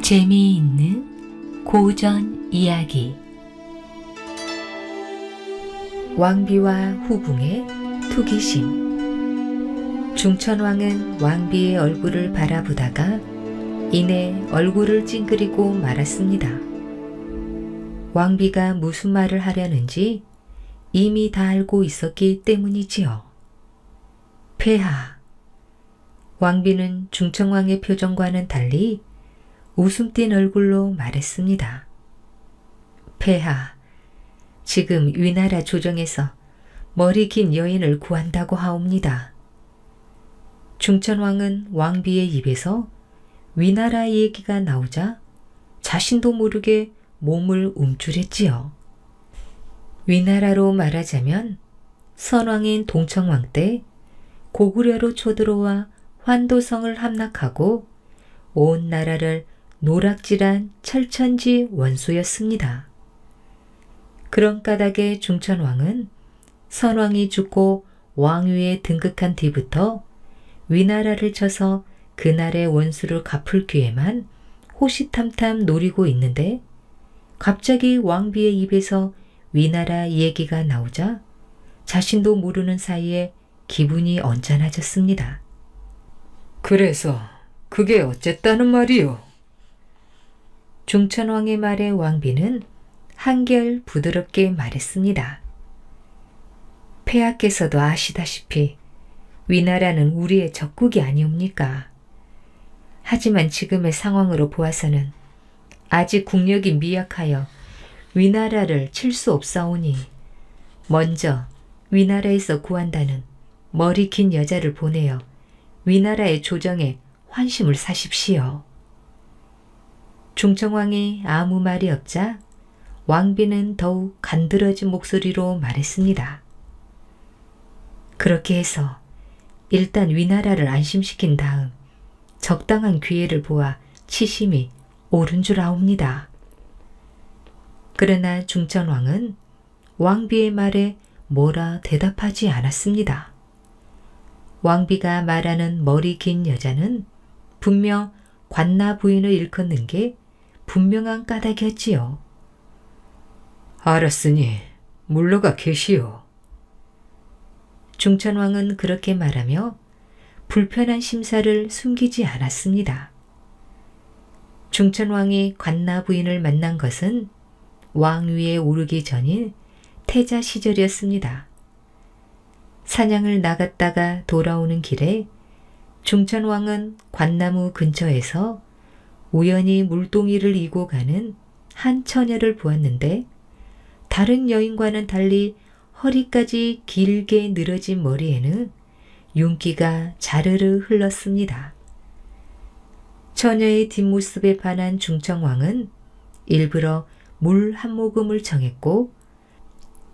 재미있는 고전 이야기. 왕비와 후궁의 투기심. 중천왕은 왕비의 얼굴을 바라보다가 이내 얼굴을 찡그리고 말았습니다. 왕비가 무슨 말을 하려는지 이미 다 알고 있었기 때문이지요. 폐하. 왕비는 중천왕의 표정과는 달리 웃음 띤 얼굴로 말했습니다. 폐하, 지금 위나라 조정에서 머리 긴 여인을 구한다고 하옵니다. 중천왕은 왕비의 입에서 위나라 얘기가 나오자 자신도 모르게 몸을 움츠렸지요. 위나라로 말하자면 선왕인 동청왕 때 고구려로 쳐들어와 환도성을 함락하고 온 나라를 노락질한 철천지 원수였습니다. 그런 까닭에 중천왕은 선왕이 죽고 왕위에 등극한 뒤부터 위나라를 쳐서 그날의 원수를 갚을 기회만 호시탐탐 노리고 있는데 갑자기 왕비의 입에서 위나라 얘기가 나오자 자신도 모르는 사이에 기분이 언짢아졌습니다. 그래서 그게 어쨌다는 말이요? 중천왕의 말에 왕비는 한결 부드럽게 말했습니다. 폐하께서도 아시다시피 위나라는 우리의 적국이 아니옵니까? 하지만 지금의 상황으로 보아서는 아직 국력이 미약하여 위나라를 칠 수 없사오니 먼저 위나라에서 구한다는 머리 긴 여자를 보내어 위나라의 조정에 환심을 사십시오. 중천왕이 아무 말이 없자 왕비는 더욱 간드러진 목소리로 말했습니다. 그렇게 해서 일단 위나라를 안심시킨 다음 적당한 기회를 보아 치심이 옳은 줄 아옵니다. 그러나 중천왕은 왕비의 말에 뭐라 대답하지 않았습니다. 왕비가 말하는 머리 긴 여자는 분명 관나 부인을 일컫는 게 분명한 까닭이었지요. 알았으니 물러가 계시오. 중천왕은 그렇게 말하며 불편한 심사를 숨기지 않았습니다. 중천왕이 관나 부인을 만난 것은 왕위에 오르기 전인 태자 시절이었습니다. 사냥을 나갔다가 돌아오는 길에 중천왕은 관나무 근처에서 우연히 물동이를 이고 가는 한 처녀를 보았는데 다른 여인과는 달리 허리까지 길게 늘어진 머리에는 윤기가 자르르 흘렀습니다. 처녀의 뒷모습에 반한 중천왕은 일부러 물 한 모금을 정했고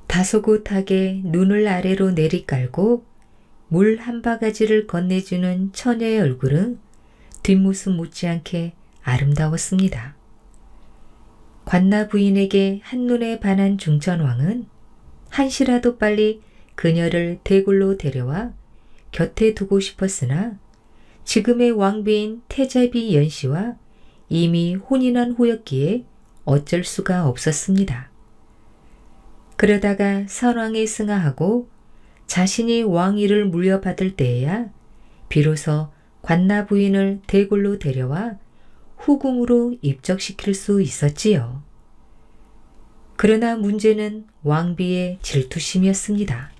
다소곳하게 눈을 아래로 내리깔고 물 한 바가지를 건네주는 처녀의 얼굴은 뒷모습 못지않게 아름다웠습니다. 관나 부인에게 한눈에 반한 중천왕은 한시라도 빨리 그녀를 대궐로 데려와 곁에 두고 싶었으나 지금의 왕비인 태자비 연씨와 이미 혼인한 후였기에 어쩔 수가 없었습니다. 그러다가 선왕에 승하하고 자신이 왕위를 물려받을 때에야 비로소 관나 부인을 대궐로 데려와 후궁으로 입적시킬 수 있었지요. 그러나 문제는 왕비의 질투심이었습니다.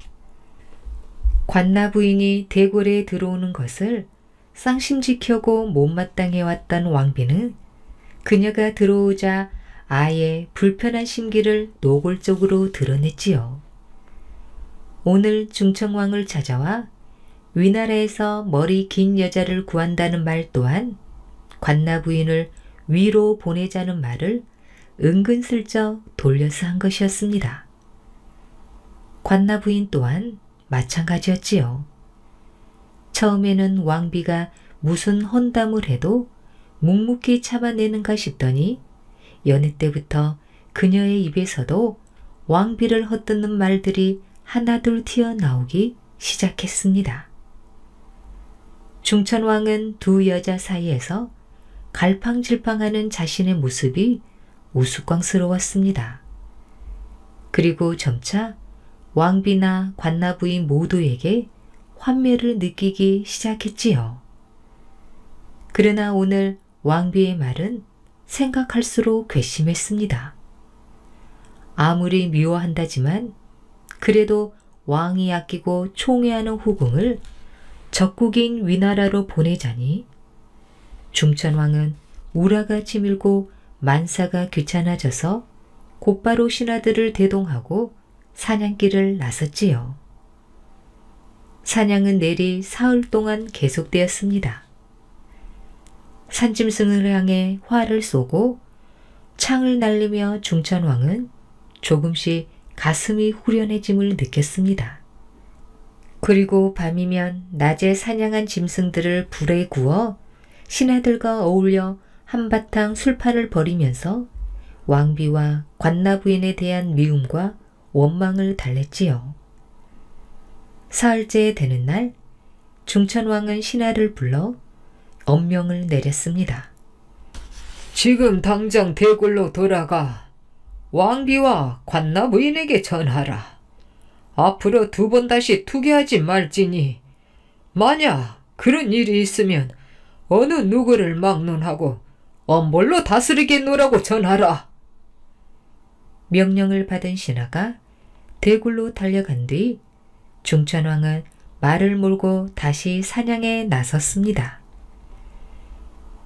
관나 부인이 대궐에 들어오는 것을 쌍심지켜고 못마땅해왔던 왕비는 그녀가 들어오자 아예 불편한 심기를 노골적으로 드러냈지요. 오늘 중천왕을 찾아와 위나라에서 머리 긴 여자를 구한다는 말 또한 관나 부인을 위로 보내자는 말을 은근슬쩍 돌려서 한 것이었습니다. 관나 부인 또한 마찬가지였지요. 처음에는 왕비가 무슨 헌담을 해도 묵묵히 참아내는가 싶더니 여느 때부터 그녀의 입에서도 왕비를 헛듣는 말들이 하나둘 튀어나오기 시작했습니다. 중천왕은 두 여자 사이에서 갈팡질팡하는 자신의 모습이 우스꽝스러웠습니다. 그리고 점차 왕비나 관나부인 모두에게 환멸을 느끼기 시작했지요. 그러나 오늘 왕비의 말은 생각할수록 괘씸했습니다. 아무리 미워한다지만 그래도 왕이 아끼고 총애하는 후궁을 적국인 위나라로 보내자니 중천왕은 우라가 치밀고 만사가 귀찮아져서 곧바로 신하들을 대동하고 사냥길을 나섰지요. 사냥은 내리 사흘 동안 계속되었습니다. 산짐승을 향해 활을 쏘고 창을 날리며 중천왕은 조금씩 가슴이 후련해짐을 느꼈습니다. 그리고 밤이면 낮에 사냥한 짐승들을 불에 구워 신하들과 어울려 한바탕 술판을 벌이면서 왕비와 관나부인에 대한 미움과 원망을 달랬지요. 사흘째 되는 날 중천왕은 신하를 불러 엄명을 내렸습니다. 지금 당장 대굴로 돌아가 왕비와 관나부인에게 전하라. 앞으로 2번 다시 투기하지 말지니 만약 그런 일이 있으면 어느 누구를 막론하고 엄벌로 다스리게 놓으라고 전하라. 명령을 받은 신하가 대굴로 달려간 뒤 중천왕은 말을 몰고 다시 사냥에 나섰습니다.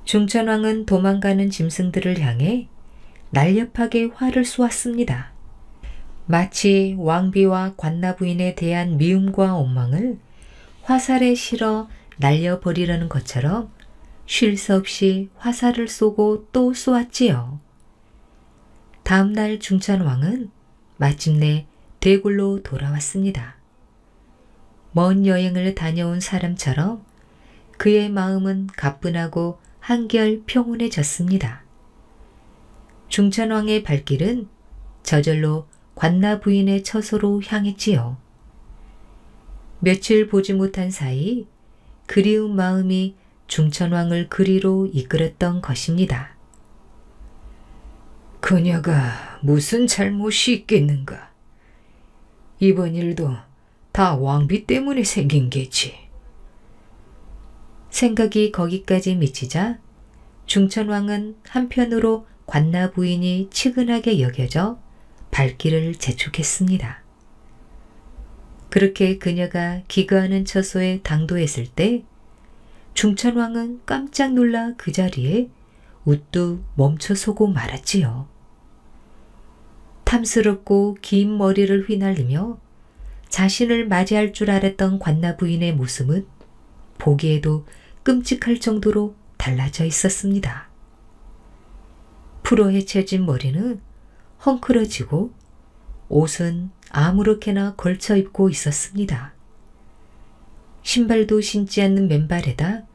중천왕은 도망가는 짐승들을 향해 날렵하게 활을 쏘았습니다. 마치 왕비와 관나부인에 대한 미움과 원망을 화살에 실어 날려버리려는 것처럼 쉴 새 없이 화살을 쏘고 또 쏘았지요. 다음 날 중천왕은 마침내 대굴로 돌아왔습니다. 먼 여행을 다녀온 사람처럼 그의 마음은 가뿐하고 한결 평온해졌습니다. 중천왕의 발길은 저절로 관나부인의 처소로 향했지요. 며칠 보지 못한 사이 그리운 마음이 중천왕을 그리로 이끌었던 것입니다. 그녀가 무슨 잘못이 있겠는가? 이번 일도 다 왕비 때문에 생긴 게지. 생각이 거기까지 미치자 중천왕은 한편으로 관나부인이 치근하게 여겨져 발길을 재촉했습니다. 그렇게 그녀가 기거하는 처소에 당도했을 때 중천왕은 깜짝 놀라 그 자리에 우뚝 멈춰서고 말았지요. 탐스럽고 긴 머리를 휘날리며 자신을 맞이할 줄 알았던 관나부인의 모습은 보기에도 끔찍할 정도로 달라져 있었습니다. 풀어헤쳐진 머리는 헝클어지고 옷은 아무렇게나 걸쳐 입고 있었습니다. 신발도 신지 않는 맨발에다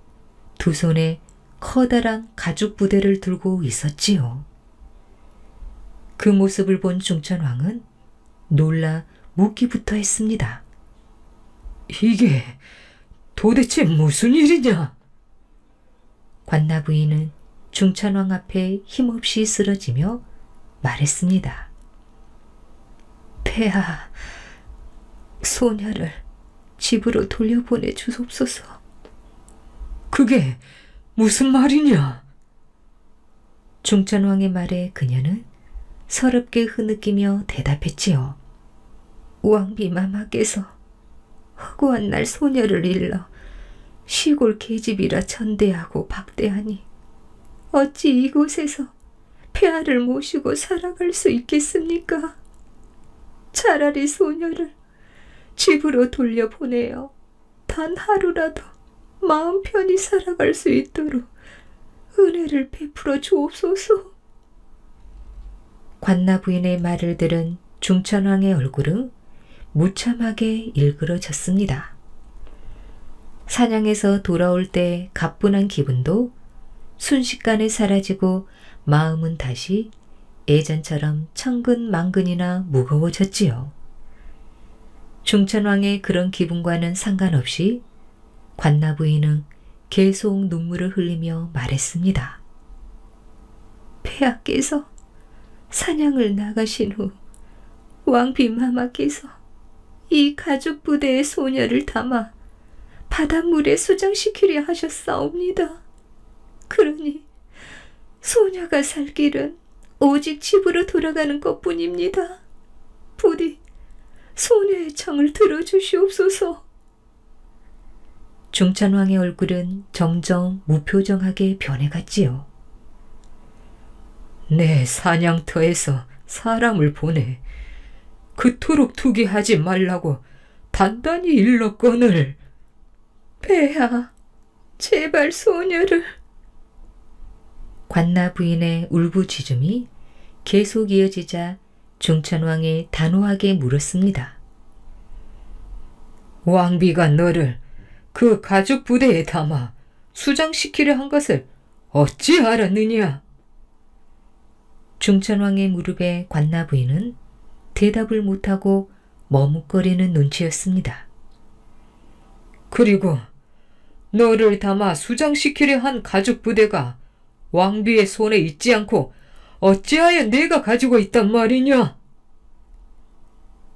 2 손에 커다란 가죽 부대를 들고 있었지요. 그 모습을 본 중천왕은 놀라 묻기부터 했습니다. 이게 도대체 무슨 일이냐? 관나부인은 중천왕 앞에 힘없이 쓰러지며 말했습니다. 폐하, 소녀를 집으로 돌려보내 주옵소서. 그게 무슨 말이냐? 중천왕의 말에 그녀는 서럽게 흐느끼며 대답했지요. 왕비 마마께서 허구한 날 소녀를 일러 시골 계집이라 전대하고 박대하니 어찌 이곳에서 폐하를 모시고 살아갈 수 있겠습니까? 차라리 소녀를 집으로 돌려보내어 단 하루라도 마음 편히 살아갈 수 있도록 은혜를 베풀어 주옵소서. 관나부인의 말을 들은 중천왕의 얼굴은 무참하게 일그러졌습니다. 사냥에서 돌아올 때 가뿐한 기분도 순식간에 사라지고 마음은 다시 예전처럼 천근만근이나 무거워졌지요. 중천왕의 그런 기분과는 상관없이 관나부인은 계속 눈물을 흘리며 말했습니다. 폐하께서 사냥을 나가신 후 왕비마마께서 이 가죽 부대의 소녀를 담아 바닷물에 수장시키려 하셨사옵니다. 그러니 소녀가 살 길은 오직 집으로 돌아가는 것뿐입니다. 부디 소녀의 청을 들어주시옵소서. 중천왕의 얼굴은 점점 무표정하게 변해갔지요. 내 사냥터에서 사람을 보내 그토록 투기하지 말라고 단단히 일렀거늘. 폐하, 제발 소녀를. 관나 부인의 울부짖음이 계속 이어지자 중천왕이 단호하게 물었습니다. 왕비가 너를 그 가죽 부대에 담아 수장시키려 한 것을 어찌 알았느냐? 중천왕의 무릎에 관나 부인은 대답을 못하고 머뭇거리는 눈치였습니다. 그리고 너를 담아 수장시키려 한 가죽 부대가 왕비의 손에 있지 않고 어찌하여 내가 가지고 있단 말이냐?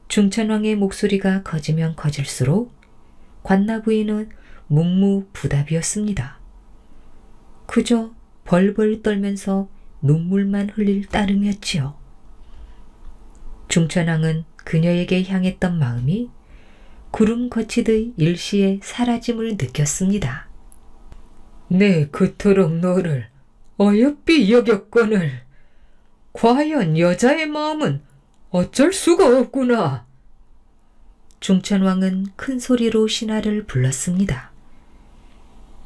중천왕의 목소리가 커지면 커질수록 관나 부인은 묵묵부답이었습니다. 그저 벌벌 떨면서 눈물만 흘릴 따름이었지요. 중천왕은 그녀에게 향했던 마음이 구름 거치듯 일시에 사라짐을 느꼈습니다. 내 그토록 너를 어여삐 여겼거늘 과연 여자의 마음은 어쩔 수가 없구나. 중천왕은 큰 소리로 신하를 불렀습니다.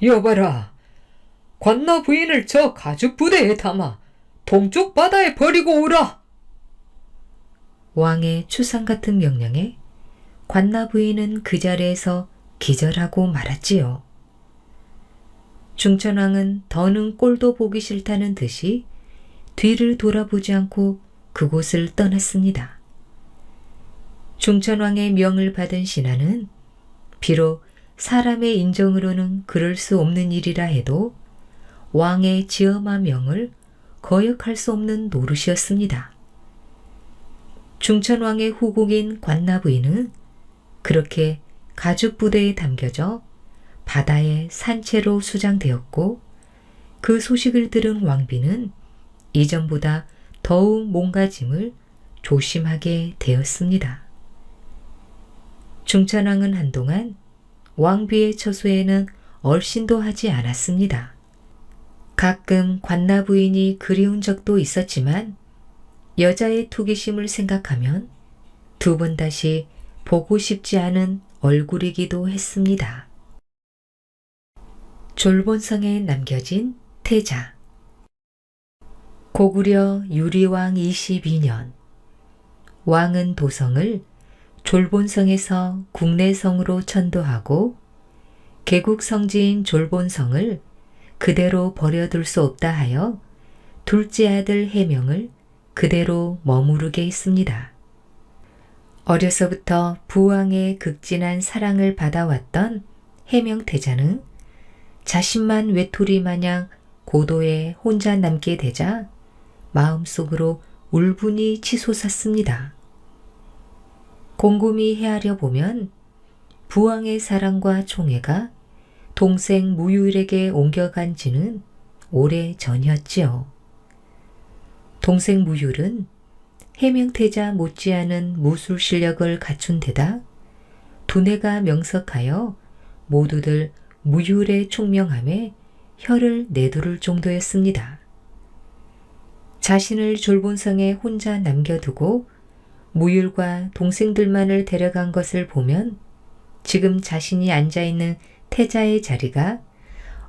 여봐라, 관나 부인을 저 가죽 부대에 담아 동쪽 바다에 버리고 오라. 왕의 추상 같은 명령에 관나 부인은 그 자리에서 기절하고 말았지요. 중천왕은 더는 꼴도 보기 싫다는 듯이 뒤를 돌아보지 않고 그곳을 떠났습니다. 중천왕의 명을 받은 신하는 비록 사람의 인정으로는 그럴 수 없는 일이라 해도 왕의 지엄한 명을 거역할 수 없는 노릇이었습니다. 중천왕의 후궁인 관나 부인은 그렇게 가죽 부대에 담겨져 바다에 산채로 수장되었고, 그 소식을 들은 왕비는 이전보다 더욱 몸가짐을 조심하게 되었습니다. 중천왕은 한동안 왕비의 처소에는 얼씬도 하지 않았습니다. 가끔 관나 부인이 그리운 적도 있었지만 여자의 투기심을 생각하면 두 번 다시 보고 싶지 않은 얼굴이기도 했습니다. 졸본성에 남겨진 태자. 고구려 유리왕 22년, 왕은 도성을 졸본성에서 국내성으로 천도하고 개국 성지인 졸본성을 그대로 버려둘 수 없다 하여 둘째 아들 해명을 그대로 머무르게 했습니다. 어려서부터 부왕의 극진한 사랑을 받아왔던 해명태자는 자신만 외톨이 마냥 고도에 혼자 남게 되자 마음속으로 울분이 치솟았습니다. 곰곰이 헤아려 보면 부왕의 사랑과 총애가 동생 무유일에게 옮겨간 지는 오래 전이었지요. 동생 무율은 해명태자 못지않은 무술 실력을 갖춘 데다 두뇌가 명석하여 모두들 무율의 총명함에 혀를 내두를 정도였습니다. 자신을 졸본성에 혼자 남겨두고 무율과 동생들만을 데려간 것을 보면 지금 자신이 앉아있는 태자의 자리가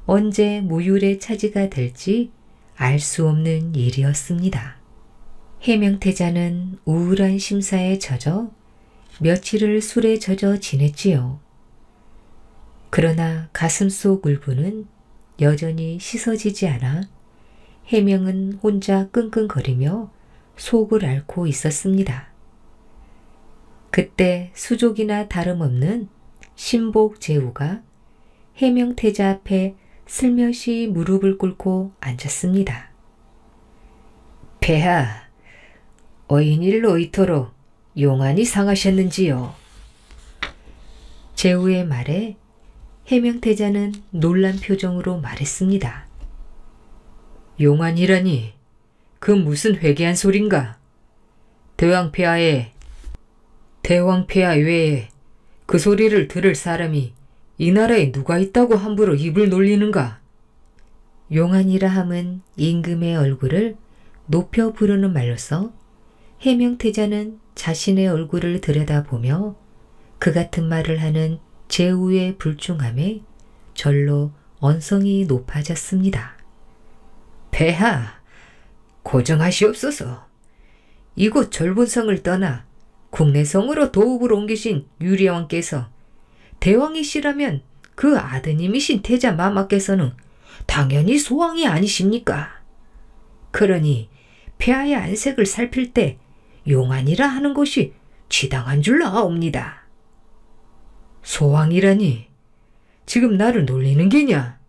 언제 무율의 차지가 될지 알 수 없는 일이었습니다. 해명태자는 우울한 심사에 젖어 며칠을 술에 젖어 지냈지요. 그러나 가슴속 울분은 여전히 씻어지지 않아 해명은 혼자 끙끙거리며 속을 앓고 있었습니다. 그때 수족이나 다름없는 신복 제후가 해명태자 앞에 슬며시 무릎을 꿇고 앉았습니다. 폐하, 어인일로 이토록 용안이 상하셨는지요? 제후의 말에 해명태자는 놀란 표정으로 말했습니다. 용안이라니 그 무슨 회개한 소린가? 대왕폐하 외에 그 소리를 들을 사람이 이 나라에 누가 있다고 함부로 입을 놀리는가? 용안이라 함은 임금의 얼굴을 높여 부르는 말로서 해명태자는 자신의 얼굴을 들여다보며 그 같은 말을 하는 제후의 불중함에 절로 언성이 높아졌습니다. 폐하, 고정하시옵소서. 이곳 절본성을 떠나 국내성으로 도읍을 옮기신 유리왕께서 대왕이시라면 그 아드님이신 태자 마마께서는 당연히 소왕이 아니십니까? 그러니 폐하의 안색을 살필 때 용안이라 하는 것이 지당한 줄 아옵니다. 소왕이라니 지금 나를 놀리는 게냐?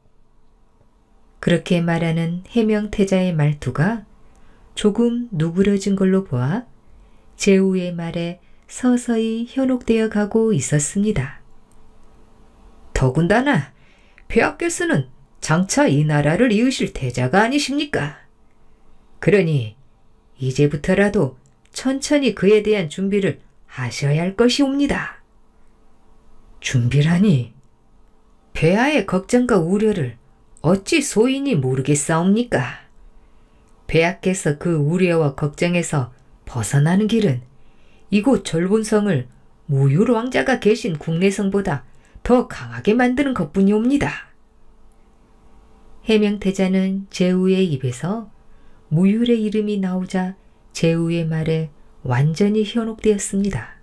그렇게 말하는 해명태자의 말투가 조금 누그러진 걸로 보아 제후의 말에 서서히 현혹되어 가고 있었습니다. 더군다나 폐하께서는 장차 이 나라를 이으실 태자가 아니십니까? 그러니 이제부터라도 천천히 그에 대한 준비를 하셔야 할 것이옵니다. 준비라니 폐하의 걱정과 우려를 어찌 소인이 모르겠사옵니까? 폐하께서 그 우려와 걱정에서 벗어나는 길은 이곳 절본성을 무율 왕자가 계신 국내성보다 더 강하게 만드는 것뿐이옵니다. 해명태자는 제후의 입에서 무율의 이름이 나오자 제후의 말에 완전히 현혹되었습니다.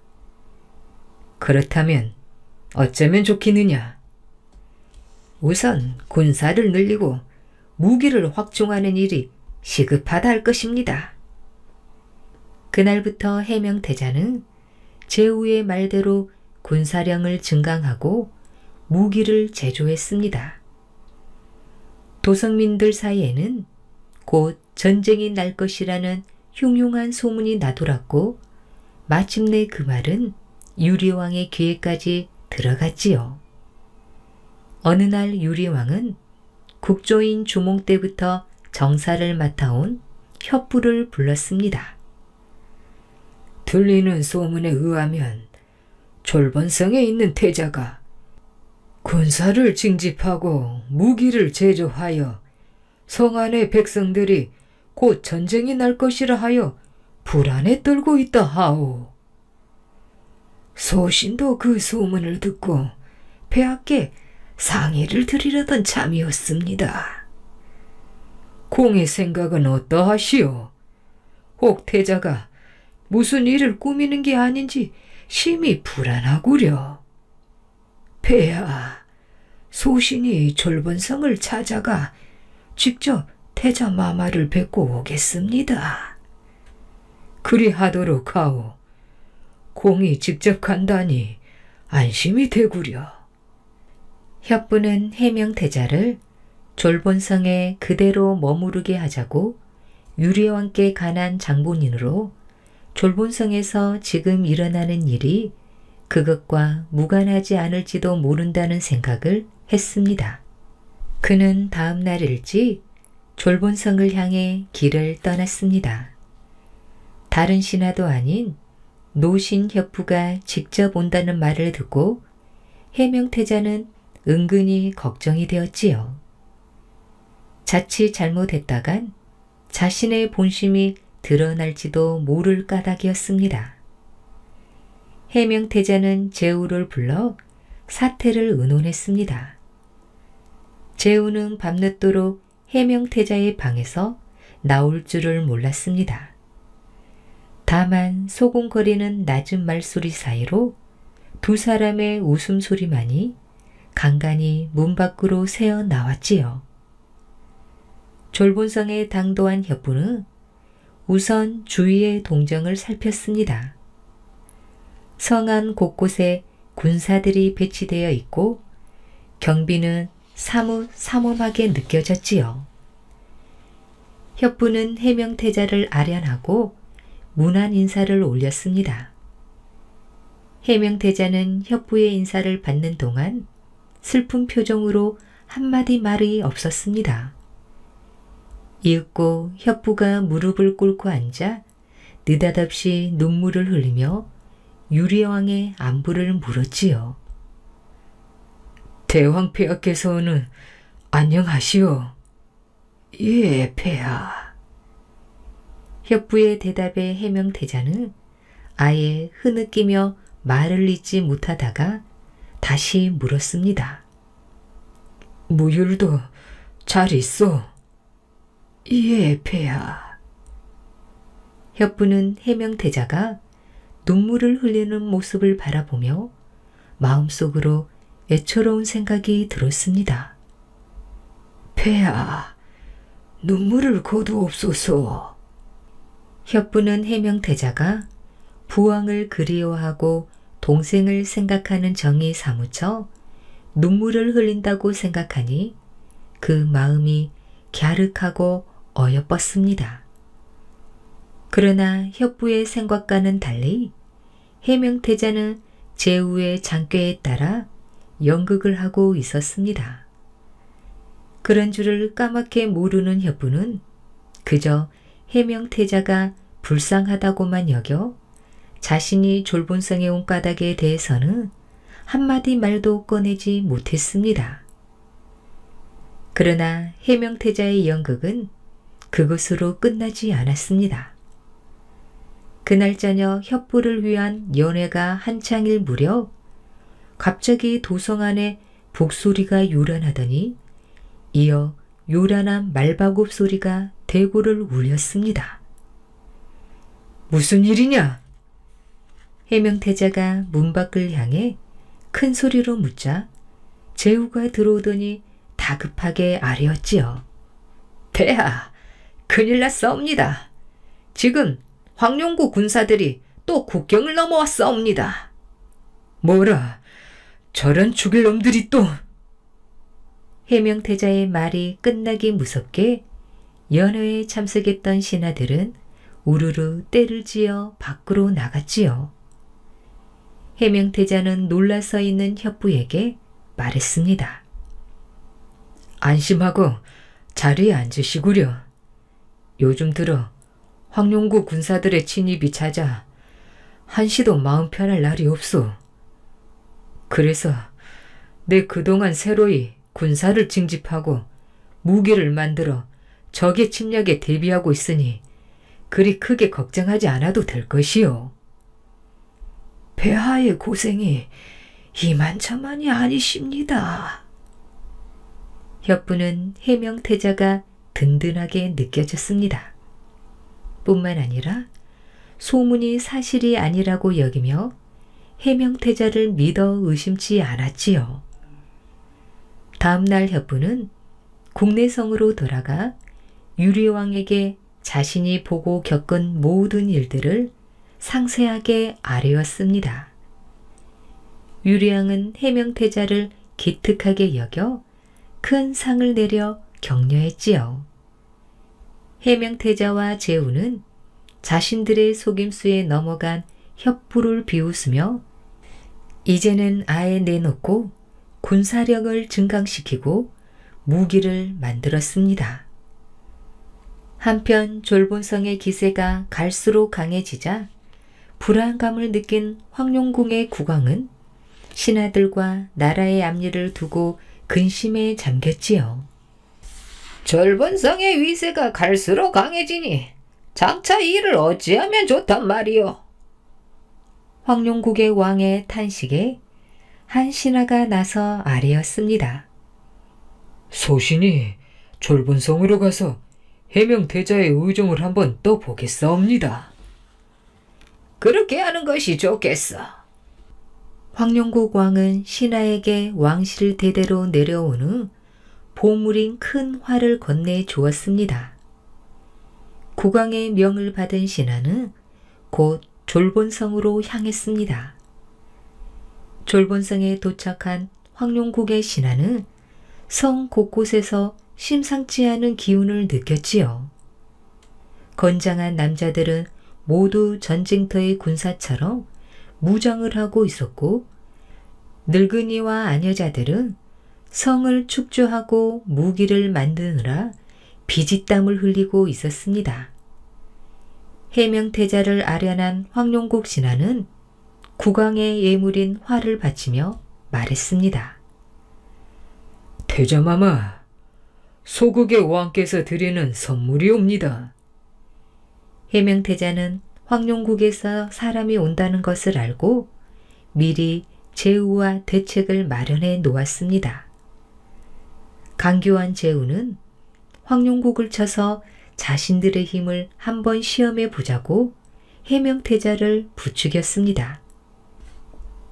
그렇다면 어쩌면 좋겠느냐? 우선 군사를 늘리고 무기를 확충하는 일이 시급하다 할 것입니다. 그날부터 해명태자는 제후의 말대로 군사량을 증강하고 무기를 제조했습니다. 도성민들 사이에는 곧 전쟁이 날 것이라는 흉흉한 소문이 나돌았고 마침내 그 말은 유리왕의 귀에까지 들어갔지요. 어느 날 유리왕은 국조인 주몽 때부터 정사를 맡아온 협부를 불렀습니다. 들리는 소문에 의하면 졸본성에 있는 태자가 군사를 징집하고 무기를 제조하여 성 안의 백성들이 곧 전쟁이 날 것이라 하여 불안에 떨고 있다 하오. 소신도 그 소문을 듣고 폐하께 상의를 드리려던 참이었습니다. 공의 생각은 어떠하시오? 혹 태자가 무슨 일을 꾸미는 게 아닌지 심히 불안하구려. 폐하, 소신이 졸본성을 찾아가 직접 태자 마마를 뵙고 오겠습니다. 그리하도록 하오. 공이 직접 간다니 안심이 되구려. 협부는 해명태자를 졸본성에 그대로 머무르게 하자고 유리왕께 간한 장본인으로 졸본성에서 지금 일어나는 일이 그것과 무관하지 않을지도 모른다는 생각을 했습니다. 그는 다음 날 일찍 졸본성을 향해 길을 떠났습니다. 다른 신하도 아닌 노신협부가 직접 온다는 말을 듣고 해명태자는 은근히 걱정이 되었지요. 자칫 잘못했다간 자신의 본심이 드러날지도 모를 까닭이었습니다. 해명태자는 제후를 불러 사태를 의논했습니다. 제후는 밤늦도록 해명태자의 방에서 나올 줄을 몰랐습니다. 다만 소곤거리는 낮은 말소리 사이로 두 사람의 웃음소리만이 간간히 문 밖으로 새어 나왔지요. 졸본성에 당도한 협부는 우선 주위의 동정을 살폈습니다. 성안 곳곳에 군사들이 배치되어 있고 경비는 사뭇 삼엄하게 느껴졌지요. 협부는 해명태자를 아련하고 문안 인사를 올렸습니다. 해명태자는 협부의 인사를 받는 동안 슬픈 표정으로 한마디 말이 없었습니다. 이윽고 협부가 무릎을 꿇고 앉아 느닷없이 눈물을 흘리며 유리왕의 안부를 물었지요. 대왕폐하께서는 안녕하시오. 예, 폐하. 협부의 대답에 해명태자는 아예 흐느끼며 말을 잇지 못하다가 다시 물었습니다. 무율도 잘 있어. 예, 폐하. 협부는 해명태자가 눈물을 흘리는 모습을 바라보며 마음속으로 애처로운 생각이 들었습니다. 폐하, 눈물을 거두옵소서. 협부는 해명태자가 부왕을 그리워하고 동생을 생각하는 정이 사무쳐 눈물을 흘린다고 생각하니 그 마음이 갸륵하고 어여뻤습니다. 그러나 협부의 생각과는 달리 해명태자는 제후의 장꾀에 따라 연극을 하고 있었습니다. 그런 줄을 까맣게 모르는 협부는 그저 해명태자가 불쌍하다고만 여겨 자신이 졸본성에 온 까닭에 대해서는 한마디 말도 꺼내지 못했습니다. 그러나 해명태자의 연극은 그것으로 끝나지 않았습니다. 그날 저녁 협부를 위한 연회가 한창일 무렵 갑자기 도성 안에 북소리가 요란하더니 이어 요란한 말바굽 소리가 대고를 울렸습니다. 무슨 일이냐? 해명태자가 문 밖을 향해 큰 소리로 묻자 제후가 들어오더니 다급하게 아뢰었지요. 폐하, 큰일 났사옵니다. 지금 황룡구 군사들이 또 국경을 넘어왔사옵니다. 뭐라, 저런 죽일 놈들이 또... 해명태자의 말이 끝나기 무섭게 연회에 참석했던 신하들은 우르르 떼를 지어 밖으로 나갔지요. 해명태자는 놀라 서 있는 협부에게 말했습니다. 안심하고 자리에 앉으시구려. 요즘 들어 황룡구 군사들의 침입이 잦아 한시도 마음 편할 날이 없소. 그래서 내 그동안 새로이 군사를 징집하고 무기를 만들어 적의 침략에 대비하고 있으니 그리 크게 걱정하지 않아도 될 것이요. 폐하의 고생이 이만저만이 아니십니다. 협부는 해명태자가 든든하게 느껴졌습니다. 뿐만 아니라 소문이 사실이 아니라고 여기며 해명태자를 믿어 의심치 않았지요. 다음 날 협부는 국내성으로 돌아가 유리왕에게 자신이 보고 겪은 모든 일들을 상세하게 아뢰었습니다. 유리왕은 해명태자를 기특하게 여겨 큰 상을 내려 격려했지요. 해명태자와 제후는 자신들의 속임수에 넘어간 협부를 비웃으며 이제는 아예 내놓고 군사력을 증강시키고 무기를 만들었습니다. 한편 졸본성의 기세가 갈수록 강해지자 불안감을 느낀 황룡궁의 국왕은 신하들과 나라의 앞일을 두고 근심에 잠겼지요. 졸본성의 위세가 갈수록 강해지니 장차 이를 어찌하면 좋단 말이오. 황룡국의 왕의 탄식에 한 신하가 나서 아뢰었습니다. 소신이 졸본성으로 가서 해명태자의 의종을 한번 떠보겠사옵니다. 그렇게 하는 것이 좋겠어. 황룡국 왕은 신하에게 왕실 대대로 내려온 후 보물인 큰 활을 건네 주었습니다. 국왕의 명을 받은 신하는 곧 졸본성으로 향했습니다. 졸본성에 도착한 황룡국의 신하는 성 곳곳에서 심상치 않은 기운을 느꼈지요. 건장한 남자들은 모두 전쟁터의 군사처럼 무장을 하고 있었고, 늙은이와 아녀자들은 성을 축조하고 무기를 만드느라 피짓땀을 흘리고 있었습니다. 해명태자를 아련한 황룡국 신하는 국왕의 예물인 활을 바치며 말했습니다. 태자마마, 소국의 왕께서 드리는 선물이옵니다. 해명태자는 황룡국에서 사람이 온다는 것을 알고 미리 제후와 대책을 마련해 놓았습니다. 강교한 제후는 황룡국을 쳐서 자신들의 힘을 한번 시험해 보자고 해명태자를 부추겼습니다.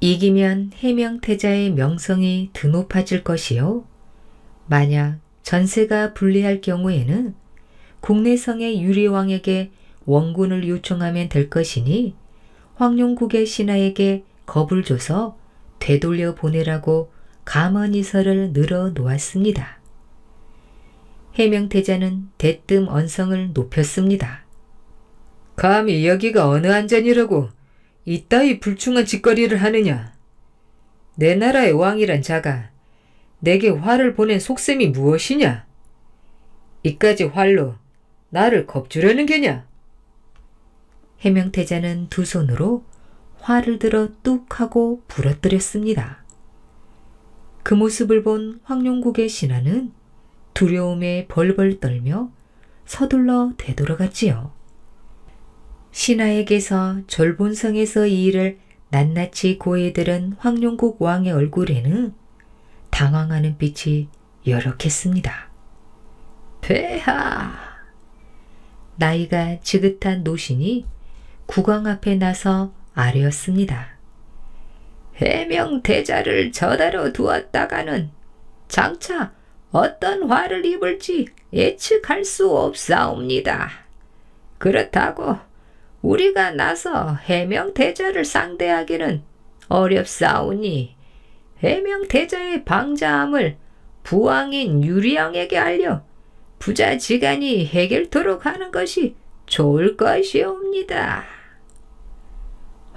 이기면 해명태자의 명성이 드높아질 것이요. 만약 전세가 불리할 경우에는 국내성의 유리왕에게 원군을 요청하면 될 것이니 황룡국의 신하에게 겁을 줘서 되돌려 보내라고 감언이설을 늘어 놓았습니다. 해명태자는 대뜸 언성을 높였습니다. 감히 여기가 어느 안전이라고 이따위 불충한 짓거리를 하느냐? 내 나라의 왕이란 자가 내게 활을 보낸 속셈이 무엇이냐? 이까지 활로 나를 겁주려는 게냐? 해명태자는 두 손으로 활을 들어 뚝 하고 부러뜨렸습니다. 그 모습을 본 황룡국의 신하는 두려움에 벌벌 떨며 서둘러 되돌아갔지요. 신하에게서 졸본성에서 이 일을 낱낱이 고해들은 황룡국 왕의 얼굴에는 당황하는 빛이 여력했습니다. 폐하! 나이가 지긋한 노신이 국왕 앞에 나서 아뢰었습니다. 해명태자를 저다로 두었다가는 장차 어떤 화를 입을지 예측할 수 없사옵니다. 그렇다고 우리가 나서 해명태자를 상대하기는 어렵사오니 해명태자의 방자함을 부왕인 유리왕에게 알려 부자지간이 해결토록 하는 것이 좋을 것이옵니다.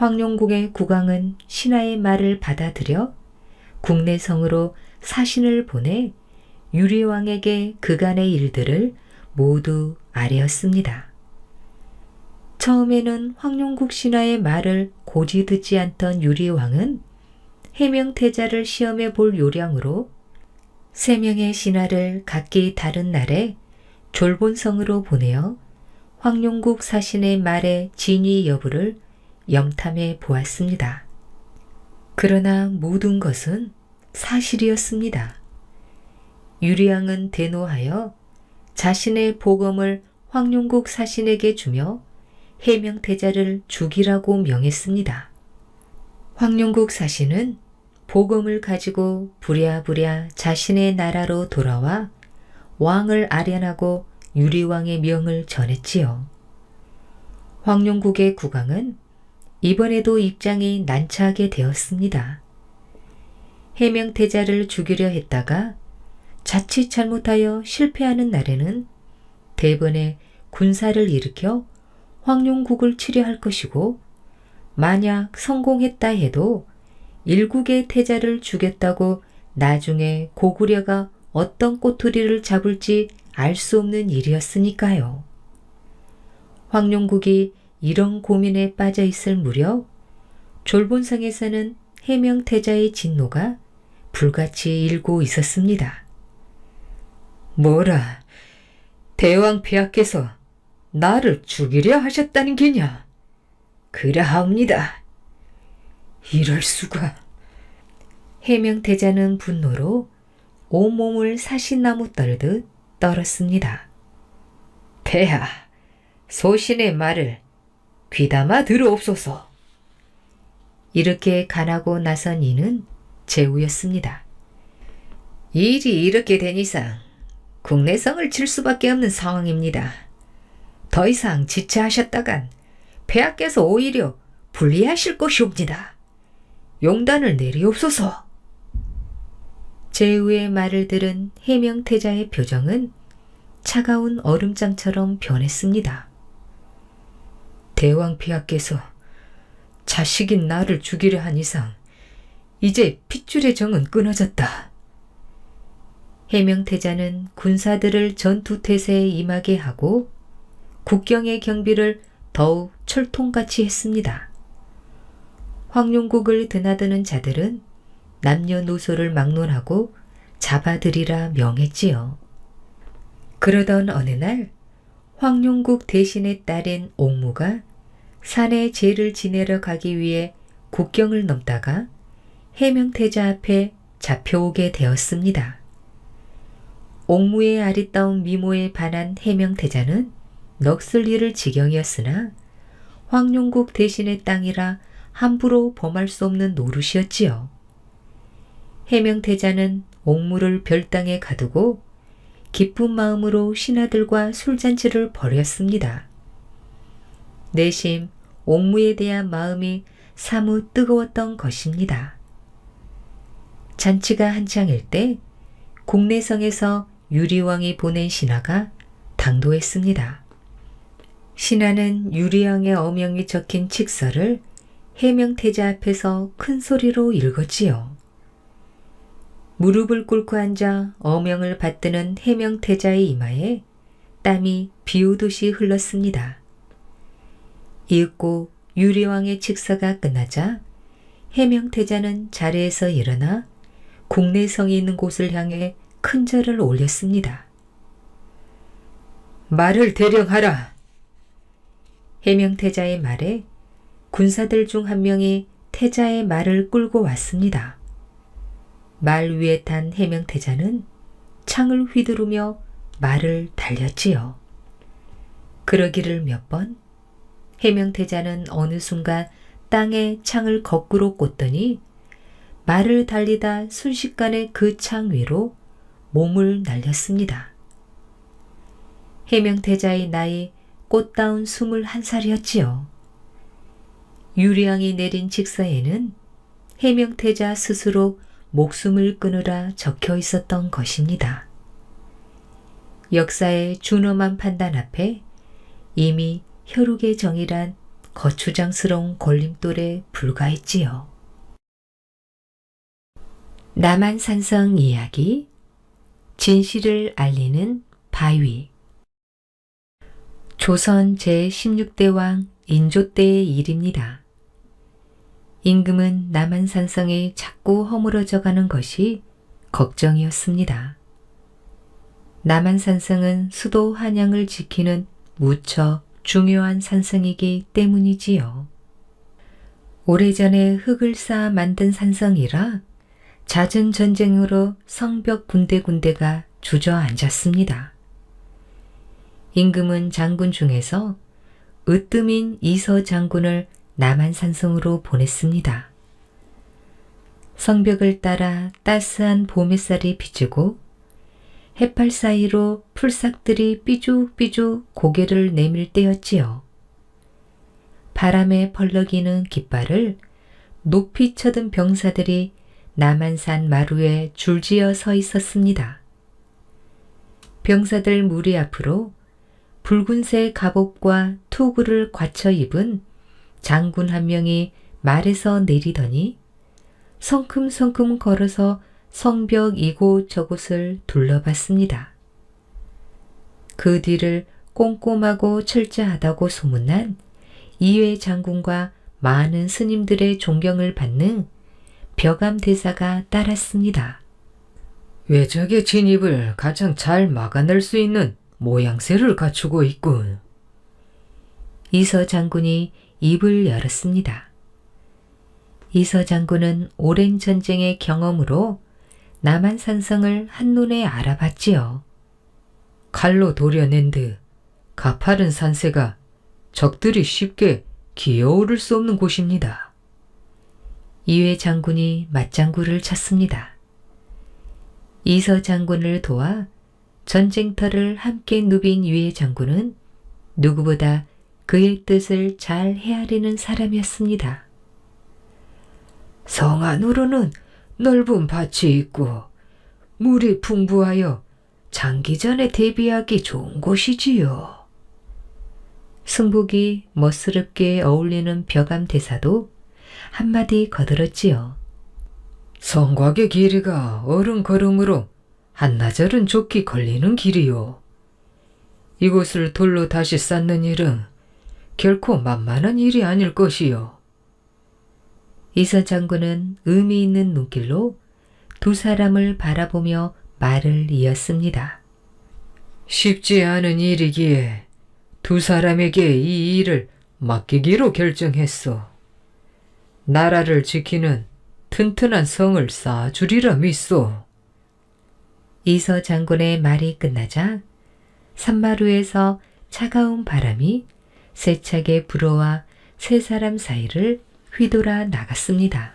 황룡국의 국왕은 신하의 말을 받아들여 국내성으로 사신을 보내 유리왕에게 그간의 일들을 모두 아뢰었습니다. 처음에는 황룡국 신하의 말을 고지 듣지 않던 유리왕은 해명태자를 시험해 볼 요량으로 3명의 신하를 각기 다른 날에 졸본성으로 보내어 황룡국 사신의 말의 진위 여부를 염탐해 보았습니다. 그러나 모든 것은 사실이었습니다. 유리왕은 대노하여 자신의 보검을 황룡국 사신에게 주며 해명태자를 죽이라고 명했습니다. 황룡국 사신은 보검을 가지고 부랴부랴 자신의 나라로 돌아와 왕을 아련하고 유리왕의 명을 전했지요. 황룡국의 국왕은 이번에도 입장이 난처하게 되었습니다. 해명태자를 죽이려 했다가 자칫 잘못하여 실패하는 날에는 대번에 군사를 일으켜 황룡국을 치려 할 것이고, 만약 성공했다 해도 일국의 태자를 죽였다고 나중에 고구려가 어떤 꼬투리를 잡을지 알 수 없는 일이었으니까요. 황룡국이 이런 고민에 빠져 있을 무렵 졸본성에서는 해명태자의 진노가 불같이 일고 있었습니다. 뭐라, 대왕 폐하께서 나를 죽이려 하셨다는 게냐? 그러하옵니다. 이럴 수가. 해명태자는 분노로 온몸을 사신나무 떨듯 떨었습니다. 폐하, 소신의 말을 귀담아 들어옵소서. 이렇게 간하고 나선 이는 제후였습니다. 일이 이렇게 된 이상 국내성을 칠 수밖에 없는 상황입니다. 더 이상 지체하셨다간 폐하께서 오히려 불리하실 것이옵니다. 용단을 내리옵소서. 제후의 말을 들은 해명태자의 표정은 차가운 얼음장처럼 변했습니다. 대왕폐하께서 자식인 나를 죽이려 한 이상 이제 핏줄의 정은 끊어졌다. 해명태자는 군사들을 전투태세에 임하게 하고 국경의 경비를 더욱 철통같이 했습니다. 황룡국을 드나드는 자들은 남녀노소를 막론하고 잡아들이라 명했지요. 그러던 어느 날 황룡국 대신의 딸인 옥무가 산에 제를 지내러 가기 위해 국경을 넘다가 해명태자 앞에 잡혀오게 되었습니다. 옥무의 아리따운 미모에 반한 해명태자는 넋을 잃을 지경이었으나 황룡국 대신의 땅이라 함부로 범할 수 없는 노릇이었지요. 해명태자는 옥무를 별당에 가두고 기쁜 마음으로 신하들과 술잔치를 벌였습니다. 내심 옥무에 대한 마음이 사뭇 뜨거웠던 것입니다. 잔치가 한창일 때 국내성에서 유리왕이 보낸 신하가 당도했습니다. 신하는 유리왕의 어명이 적힌 칙서를 해명태자 앞에서 큰 소리로 읽었지요. 무릎을 꿇고 앉아 어명을 받드는 해명태자의 이마에 땀이 비오듯이 흘렀습니다. 읽고 유리왕의 칙서가 끝나자 해명태자는 자리에서 일어나 국내성이 있는 곳을 향해 큰 절을 올렸습니다. 말을 대령하라. 해명태자의 말에 군사들 중 한 명이 태자의 말을 끌고 왔습니다. 말 위에 탄 해명태자는 창을 휘두르며 말을 달렸지요. 그러기를 몇 번 해명태자는 어느 순간 땅에 창을 거꾸로 꽂더니 말을 달리다 순식간에 그 창 위로 몸을 날렸습니다. 해명태자의 나이 꽃다운 21살이었지요. 유리왕이 내린 직서에는 해명태자 스스로 목숨을 끊으라 적혀 있었던 것입니다. 역사의 준엄한 판단 앞에 이미 혈육의 정이란 거추장스러운 걸림돌에 불과했지요. 남한산성 이야기 진실을 알리는 바위. 조선 제16대 왕 인조 때의 일입니다. 임금은 남한산성이 자꾸 허물어져 가는 것이 걱정이었습니다. 남한산성은 수도 한양을 지키는 무척 중요한 산성이기 때문이지요. 오래전에 흙을 쌓아 만든 산성이라 잦은 전쟁으로 성벽 군데군데가 주저앉았습니다. 임금은 장군 중에서 으뜸인 이서 장군을 남한산성으로 보냈습니다. 성벽을 따라 따스한 봄 햇살이 비추고 해팔 사이로 풀싹들이 삐죽삐죽 고개를 내밀 때였지요. 바람에 펄럭이는 깃발을 높이 쳐든 병사들이 남한산 마루에 줄지어 서 있었습니다. 병사들 무리 앞으로 붉은색 갑옷과 투구를 갖춰 입은 장군 한 명이 말에서 내리더니 성큼성큼 걸어서 성벽 이곳저곳을 둘러봤습니다. 그 뒤를 꼼꼼하고 철저하다고 소문난 이회 장군과 많은 스님들의 존경을 받는 벼감 대사가 따랐습니다. 외적의 진입을 가장 잘 막아낼 수 있는 모양새를 갖추고 있군. 이서 장군이 입을 열었습니다. 이서 장군은 오랜 전쟁의 경험으로 남한산성을 한눈에 알아봤지요. 칼로 도려낸 듯 가파른 산세가 적들이 쉽게 기어오를 수 없는 곳입니다. 이회 장군이 맞장구를 쳤습니다. 이서 장군을 도와 전쟁터를 함께 누빈 이회 장군은 누구보다 그의 뜻을 잘 헤아리는 사람이었습니다. 성 안으로는 넓은 밭이 있고 물이 풍부하여 장기전에 대비하기 좋은 곳이지요. 승복이 멋스럽게 어울리는 벼감 대사도 한마디 거들었지요. 성곽의 길이가 어른 걸음으로 한나절은 좋게 걸리는 길이요. 이곳을 돌로 다시 쌓는 일은 결코 만만한 일이 아닐 것이요. 이선 장군은 의미 있는 눈길로 두 사람을 바라보며 말을 이었습니다. 쉽지 않은 일이기에 두 사람에게 이 일을 맡기기로 결정했소. 나라를 지키는 튼튼한 성을 쌓아주리라 믿소. 이서 장군의 말이 끝나자 산마루에서 차가운 바람이 세차게 불어와 세 사람 사이를 휘돌아 나갔습니다.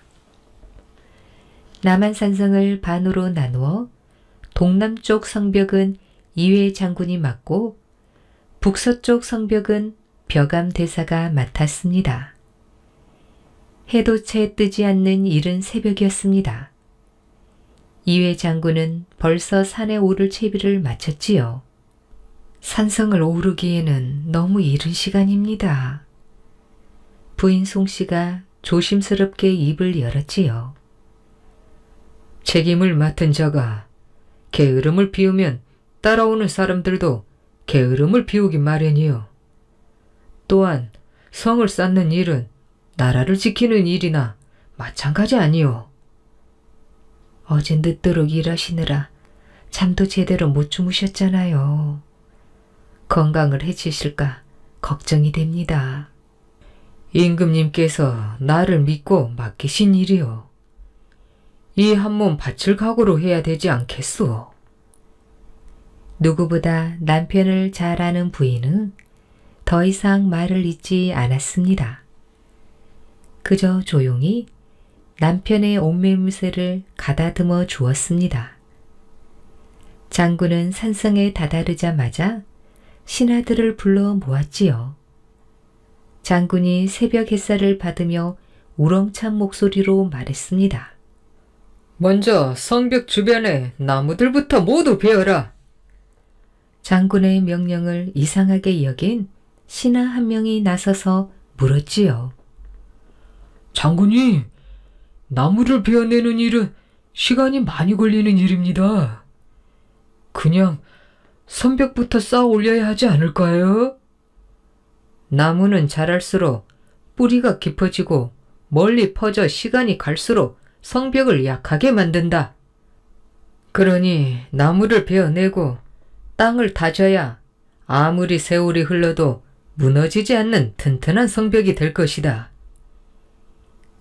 남한산성을 반으로 나누어 동남쪽 성벽은 이회 장군이 맡고 북서쪽 성벽은 벼감 대사가 맡았습니다. 해도 채 뜨지 않는 이른 새벽이었습니다. 이회 장군은 벌써 산에 오를 채비를 마쳤지요. 산성을 오르기에는 너무 이른 시간입니다. 부인 송씨가 조심스럽게 입을 열었지요. 책임을 맡은 자가 게으름을 피우면 따라오는 사람들도 게으름을 피우기 마련이요. 또한 성을 쌓는 일은 나라를 지키는 일이나 마찬가지 아니요. 어제 늦도록 일하시느라 잠도 제대로 못 주무셨잖아요. 건강을 해치실까 걱정이 됩니다. 임금님께서 나를 믿고 맡기신 일이요. 이 한 몸 바칠 각오로 해야 되지 않겠소. 누구보다 남편을 잘 아는 부인은 더 이상 말을 잇지 않았습니다. 그저 조용히 남편의 옷매무새를 가다듬어 주었습니다. 장군은 산성에 다다르자마자 신하들을 불러 모았지요. 장군이 새벽 햇살을 받으며 우렁찬 목소리로 말했습니다. 먼저 성벽 주변의 나무들부터 모두 베어라. 장군의 명령을 이상하게 여긴 신하 한 명이 나서서 물었지요. 장군님, 나무를 베어내는 일은 시간이 많이 걸리는 일입니다. 그냥 성벽부터 쌓아 올려야 하지 않을까요? 나무는 자랄수록 뿌리가 깊어지고 멀리 퍼져 시간이 갈수록 성벽을 약하게 만든다. 그러니 나무를 베어내고 땅을 다져야 아무리 세월이 흘러도 무너지지 않는 튼튼한 성벽이 될 것이다.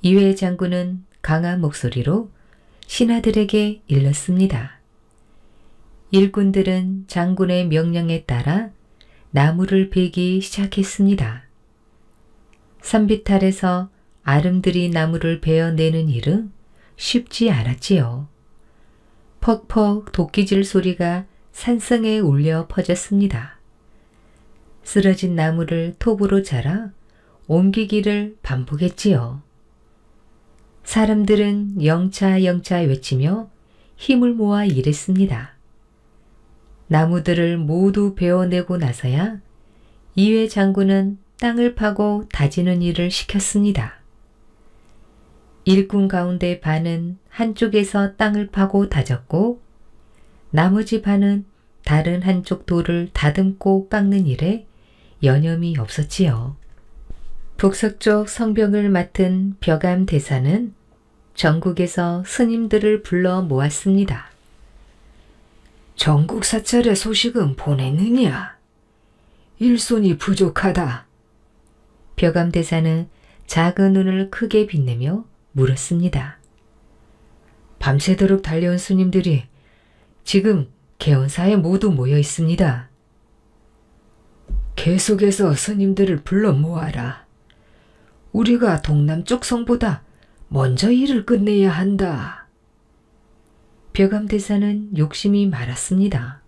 이회 장군은 강한 목소리로 신하들에게 일렀습니다. 일꾼들은 장군의 명령에 따라 나무를 베기 시작했습니다. 산비탈에서 아름드리 나무를 베어내는 일은 쉽지 않았지요. 퍽퍽 도끼질 소리가 산성에 울려 퍼졌습니다. 쓰러진 나무를 톱으로 자라 옮기기를 반복했지요. 사람들은 영차 영차 외치며 힘을 모아 일했습니다. 나무들을 모두 베어내고 나서야 이회 장군은 땅을 파고 다지는 일을 시켰습니다. 일꾼 가운데 반은 한쪽에서 땅을 파고 다졌고 나머지 반은 다른 한쪽 돌을 다듬고 깎는 일에 여념이 없었지요. 북서쪽 성벽을 맡은 벼감 대사는 전국에서 스님들을 불러 모았습니다. 전국 사찰의 소식은 보냈느냐? 일손이 부족하다. 벼감 대사는 작은 눈을 크게 빛내며 물었습니다. 밤새도록 달려온 스님들이 지금 개원사에 모두 모여 있습니다. 계속해서 스님들을 불러 모아라. 우리가 동남쪽 성보다 먼저 일을 끝내야 한다. 벼감 대사는 욕심이 많았습니다.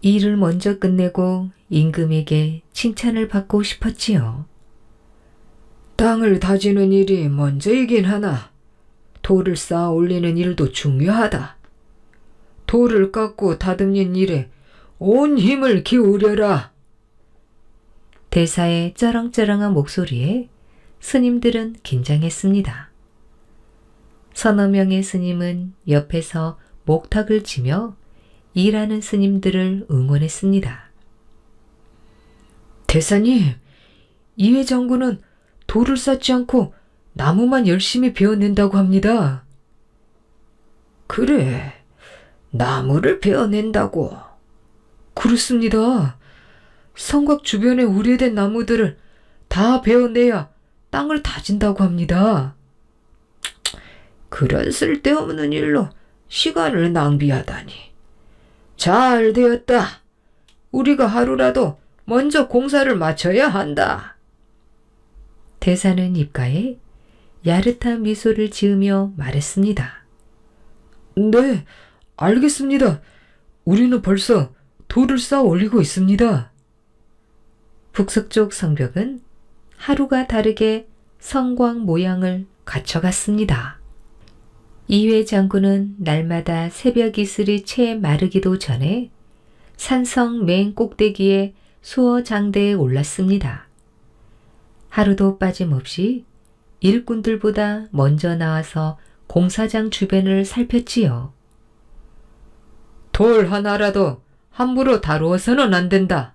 일을 먼저 끝내고 임금에게 칭찬을 받고 싶었지요. 땅을 다지는 일이 먼저이긴 하나 돌을 쌓아 올리는 일도 중요하다. 돌을 깎고 다듬는 일에 온 힘을 기울여라. 대사의 쩌렁쩌렁한 목소리에 스님들은 긴장했습니다. 서너 명의 스님은 옆에서 목탁을 치며 일하는 스님들을 응원했습니다. 대사님, 이회 장군은 돌을 쌓지 않고 나무만 열심히 베어낸다고 합니다. 그래, 나무를 베어낸다고. 그렇습니다. 성곽 주변에 우려된 나무들을 다 베어내야 땅을 다진다고 합니다. 그런 쓸데없는 일로 시간을 낭비하다니. 잘 되었다. 우리가 하루라도 먼저 공사를 마쳐야 한다. 대사는 입가에 야릇한 미소를 지으며 말했습니다. 네, 알겠습니다. 우리는 벌써 돌을 쌓아 올리고 있습니다. 북서쪽 성벽은 하루가 다르게 성곽 모양을 갖춰갔습니다. 이회 장군은 날마다 새벽 이슬이 채 마르기도 전에 산성 맨 꼭대기에 수어 장대에 올랐습니다. 하루도 빠짐없이 일꾼들보다 먼저 나와서 공사장 주변을 살폈지요. 돌 하나라도 함부로 다루어서는 안 된다.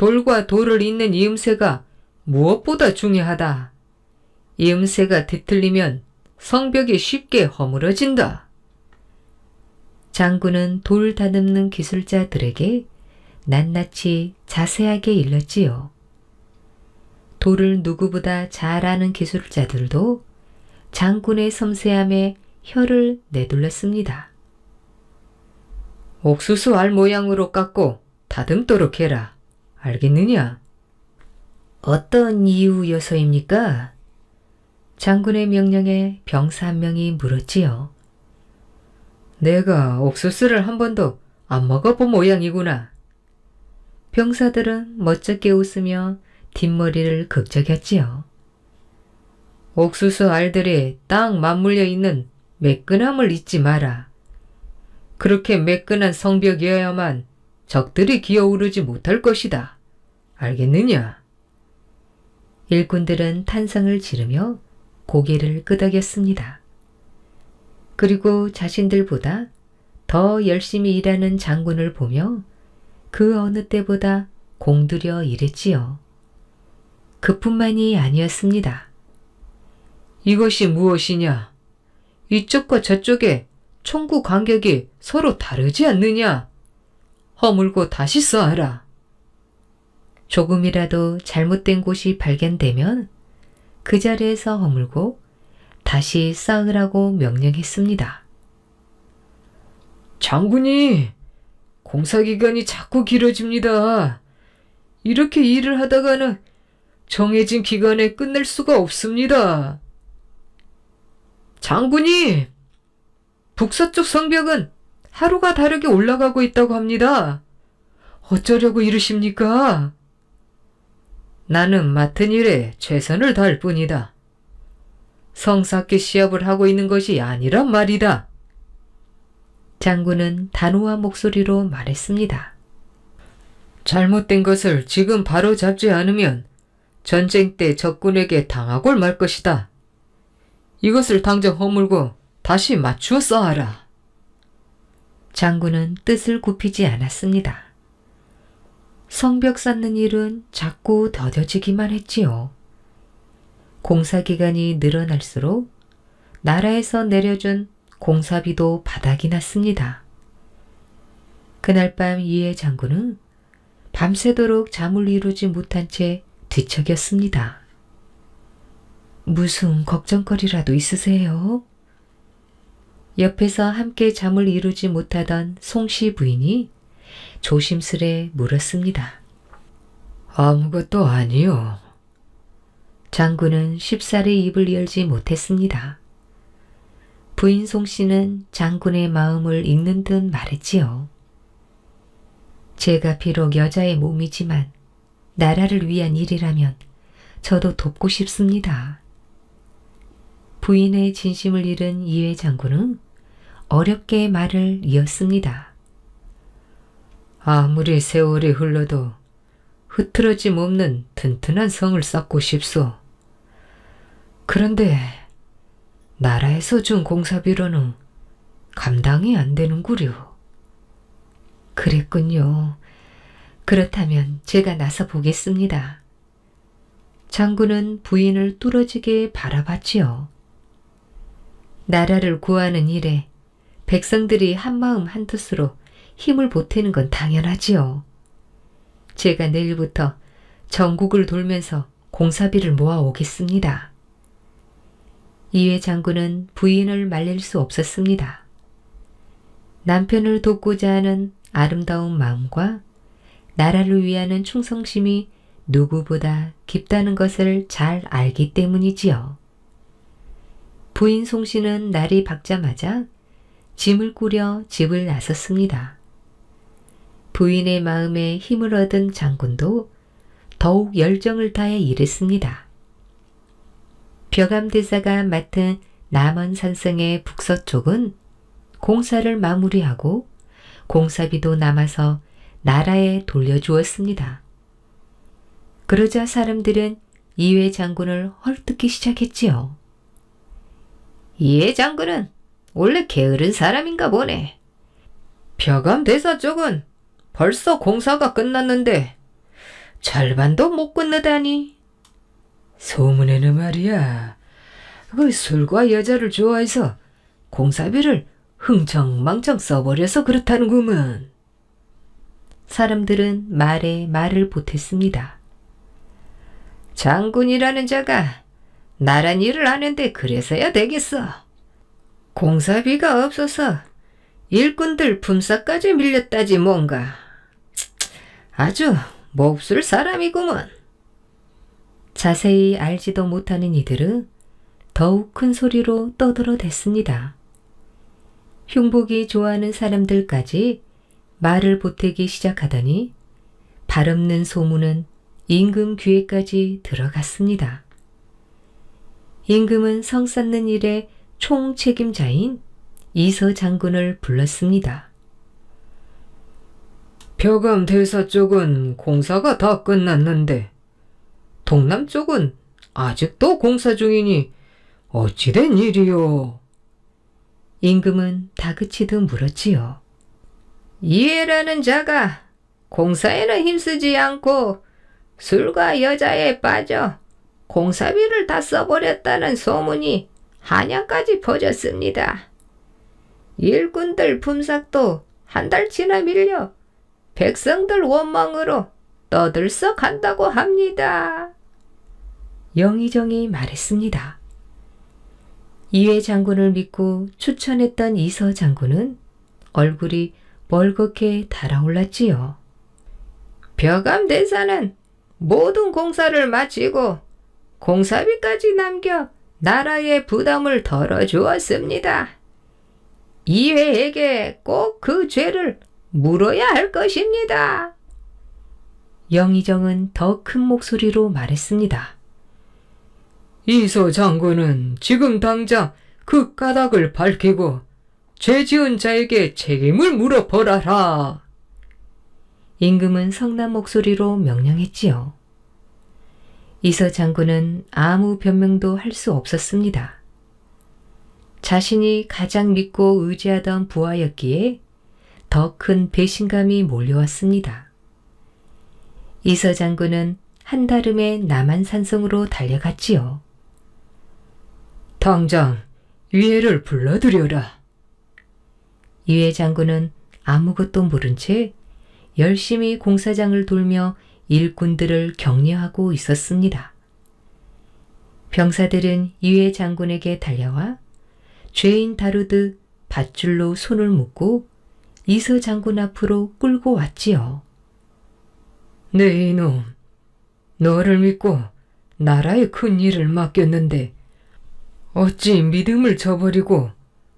돌과 돌을 잇는 이음새가 무엇보다 중요하다. 이음새가 뒤틀리면 성벽이 쉽게 허물어진다. 장군은 돌 다듬는 기술자들에게 낱낱이 자세하게 일렀지요. 돌을 누구보다 잘 아는 기술자들도 장군의 섬세함에 혀를 내둘렀습니다. 옥수수 알 모양으로 깎고 다듬도록 해라. 알겠느냐? 어떤 이유여서입니까? 장군의 명령에 병사 한 명이 물었지요. 내가 옥수수를 한 번도 안 먹어본 모양이구나. 병사들은 멋쩍게 웃으며 뒷머리를 극적였지요. 옥수수 알들이 딱 맞물려 있는 매끈함을 잊지 마라. 그렇게 매끈한 성벽이어야만 적들이 기어오르지 못할 것이다. 알겠느냐? 일꾼들은 탄성을 지르며 고개를 끄덕였습니다. 그리고 자신들보다 더 열심히 일하는 장군을 보며 그 어느 때보다 공들여 일했지요. 그뿐만이 아니었습니다. 이것이 무엇이냐? 이쪽과 저쪽에 총구 간격이 서로 다르지 않느냐? 허물고 다시 쌓아라. 조금이라도 잘못된 곳이 발견되면 그 자리에서 허물고 다시 쌓으라고 명령했습니다. 장군이, 공사기간이 자꾸 길어집니다. 이렇게 일을 하다가는 정해진 기간에 끝낼 수가 없습니다. 장군이, 북서쪽 성벽은 하루가 다르게 올라가고 있다고 합니다. 어쩌려고 이러십니까? 나는 맡은 일에 최선을 다할 뿐이다. 성 쌓기 시합을 하고 있는 것이 아니란 말이다. 장군은 단호한 목소리로 말했습니다. 잘못된 것을 지금 바로 잡지 않으면 전쟁 때 적군에게 당하고 말 것이다. 이것을 당장 허물고 다시 맞추어 쌓아라. 장군은 뜻을 굽히지 않았습니다. 성벽 쌓는 일은 자꾸 더뎌지기만 했지요. 공사기간이 늘어날수록 나라에서 내려준 공사비도 바닥이 났습니다. 그날 밤 이해 장군은 밤새도록 잠을 이루지 못한 채 뒤척였습니다. 무슨 걱정거리라도 있으세요? 옆에서 함께 잠을 이루지 못하던 송씨 부인이 조심스레 물었습니다. 아무것도 아니요. 장군은 쉽사리 입을 열지 못했습니다. 부인 송씨는 장군의 마음을 읽는 듯 말했지요. 제가 비록 여자의 몸이지만 나라를 위한 일이라면 저도 돕고 싶습니다. 부인의 진심을 잃은 이회 장군은 어렵게 말을 이었습니다. 아무리 세월이 흘러도 흐트러짐 없는 튼튼한 성을 쌓고 싶소. 그런데 나라에서 준 공사비로는 감당이 안 되는구려. 그랬군요. 그렇다면 제가 나서 보겠습니다. 장군은 부인을 뚫어지게 바라봤지요. 나라를 구하는 일에 백성들이 한마음 한뜻으로 힘을 보태는 건 당연하지요. 제가 내일부터 전국을 돌면서 공사비를 모아오겠습니다. 이회 장군은 부인을 말릴 수 없었습니다. 남편을 돕고자 하는 아름다운 마음과 나라를 위하는 충성심이 누구보다 깊다는 것을 잘 알기 때문이지요. 부인 송씨는 날이 밝자마자 짐을 꾸려 집을 나섰습니다. 부인의 마음에 힘을 얻은 장군도 더욱 열정을 다해 일했습니다. 벼감대사가 맡은 남원산성의 북서쪽은 공사를 마무리하고 공사비도 남아서 나라에 돌려주었습니다. 그러자 사람들은 이회 장군을 헐뜯기 시작했지요. 이회 장군은 원래 게으른 사람인가 보네. 벼감대사 쪽은 벌써 공사가 끝났는데 절반도 못 끝내다니. 소문에는 말이야, 그 술과 여자를 좋아해서 공사비를 흥청망청 써버려서 그렇다는구먼. 사람들은 말에 말을 보탰습니다. 장군이라는 자가 나란 일을 하는데 그래서야 되겠어. 공사비가 없어서 일꾼들 품삯까지 밀렸다지 뭔가. 아주 몹쓸 사람이구먼. 자세히 알지도 못하는 이들은 더욱 큰 소리로 떠들어댔습니다. 흉복이 좋아하는 사람들까지 말을 보태기 시작하더니 발없는 소문은 임금 귀에까지 들어갔습니다. 임금은 성 쌓는 일의 총책임자인 이서 장군을 불렀습니다. 벼감대사 쪽은 공사가 다 끝났는데 동남 쪽은 아직도 공사 중이니 어찌된 일이요? 임금은 다그치듯 물었지요. 이해라는 자가 공사에는 힘쓰지 않고 술과 여자에 빠져 공사비를 다 써버렸다는 소문이 한양까지 퍼졌습니다. 일꾼들 품삯도 한 달치나 밀려 백성들 원망으로 떠들썩한다고 합니다. 영의정이 말했습니다. 이회 장군을 믿고 추천했던 이서 장군은 얼굴이 멀겋게 달아올랐지요. 벼감대사는 모든 공사를 마치고 공사비까지 남겨 나라의 부담을 덜어주었습니다. 이회에게 꼭 그 죄를 물어야 할 것입니다. 영의정은 더 큰 목소리로 말했습니다. 이서 장군은 지금 당장 그 까닭을 밝히고 죄 지은 자에게 책임을 물어보라라. 임금은 성난 목소리로 명령했지요. 이서 장군은 아무 변명도 할 수 없었습니다. 자신이 가장 믿고 의지하던 부하였기에 더 큰 배신감이 몰려왔습니다. 이서 장군은 한달음에 남한산성으로 달려갔지요. 당장 위해를 불러들여라. 이회 장군은 아무것도 모른 채 열심히 공사장을 돌며 일꾼들을 격려하고 있었습니다. 병사들은 이회 장군에게 달려와 죄인 다루듯 밧줄로 손을 묶고 이서 장군 앞으로 끌고 왔지요. 네 이놈, 너를 믿고 나라의 큰 일을 맡겼는데 어찌 믿음을 저버리고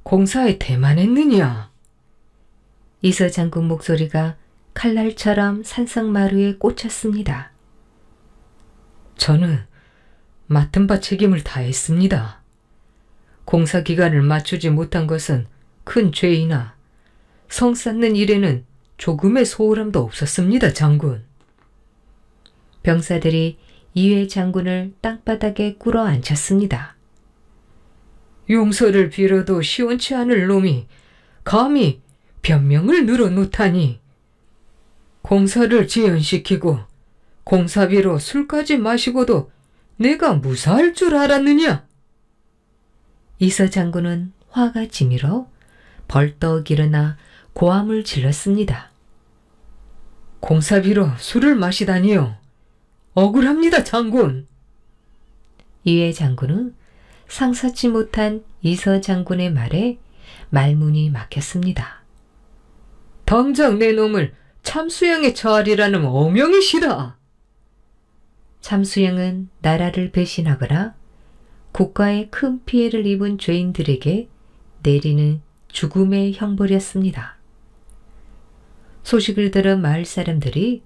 공사에 대만했느냐? 이서 장군 목소리가 칼날처럼 산성마루에 꽂혔습니다. 저는 맡은 바 책임을 다했습니다. 공사 기간을 맞추지 못한 것은 큰 죄이나 성 쌓는 일에는 조금의 소홀함도 없었습니다, 장군. 병사들이 이회 장군을 땅바닥에 꿇어 앉혔습니다. 용서를 빌어도 시원치 않을 놈이 감히 변명을 늘어놓다니. 공사를 지연시키고 공사비로 술까지 마시고도 내가 무사할 줄 알았느냐? 이서 장군은 화가 치밀어 벌떡 일어나 고함을 질렀습니다. 공사비로 술을 마시다니요. 억울합니다, 장군. 이회 장군은 상사치 못한 이서 장군의 말에 말문이 막혔습니다. 당장 내 놈을 참수형에 처하리라는 어명이시라. 참수형은 나라를 배신하거나 국가에 큰 피해를 입은 죄인들에게 내리는 죽음의 형벌이었습니다. 소식을 들은 마을 사람들이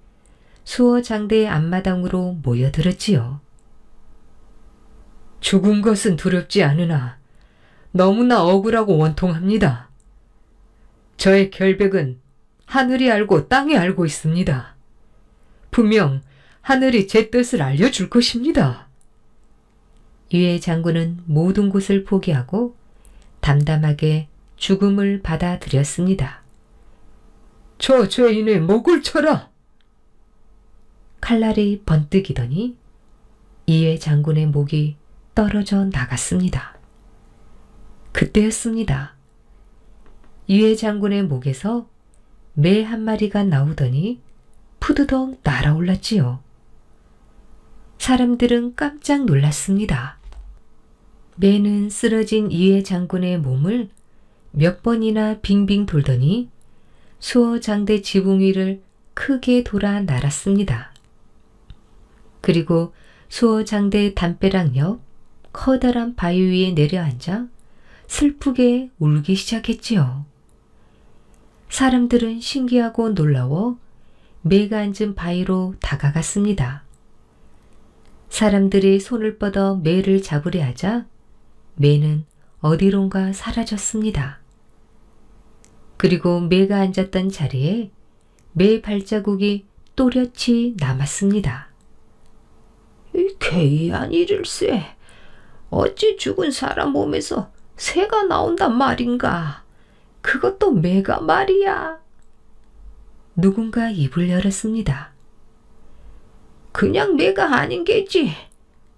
수어장대의 앞마당으로 모여들었지요. 죽은 것은 두렵지 않으나 너무나 억울하고 원통합니다. 저의 결백은 하늘이 알고 땅이 알고 있습니다. 분명 하늘이 제 뜻을 알려줄 것입니다. 이회 장군은 모든 곳을 포기하고 담담하게 죽음을 받아들였습니다. 저 죄인의 목을 쳐라. 칼날이 번뜩이더니 이회 장군의 목이 떨어져 나갔습니다. 그때였습니다. 이회 장군의 목에서 매 한 마리가 나오더니 푸드덕 날아올랐지요. 사람들은 깜짝 놀랐습니다. 매는 쓰러진 이회 장군의 몸을 몇 번이나 빙빙 돌더니 수어장대 지붕 위를 크게 돌아 날았습니다. 그리고 수어장대 담벼락 옆 커다란 바위 위에 내려앉아 슬프게 울기 시작했지요. 사람들은 신기하고 놀라워 매가 앉은 바위로 다가갔습니다. 사람들이 손을 뻗어 매를 잡으려 하자 매는 어디론가 사라졌습니다. 그리고 매가 앉았던 자리에 매 발자국이 또렷이 남았습니다. 괴이한 일일세. 어찌 죽은 사람 몸에서 새가 나온단 말인가. 그것도 매가 말이야. 누군가 입을 열었습니다. 그냥 매가 아닌 게지.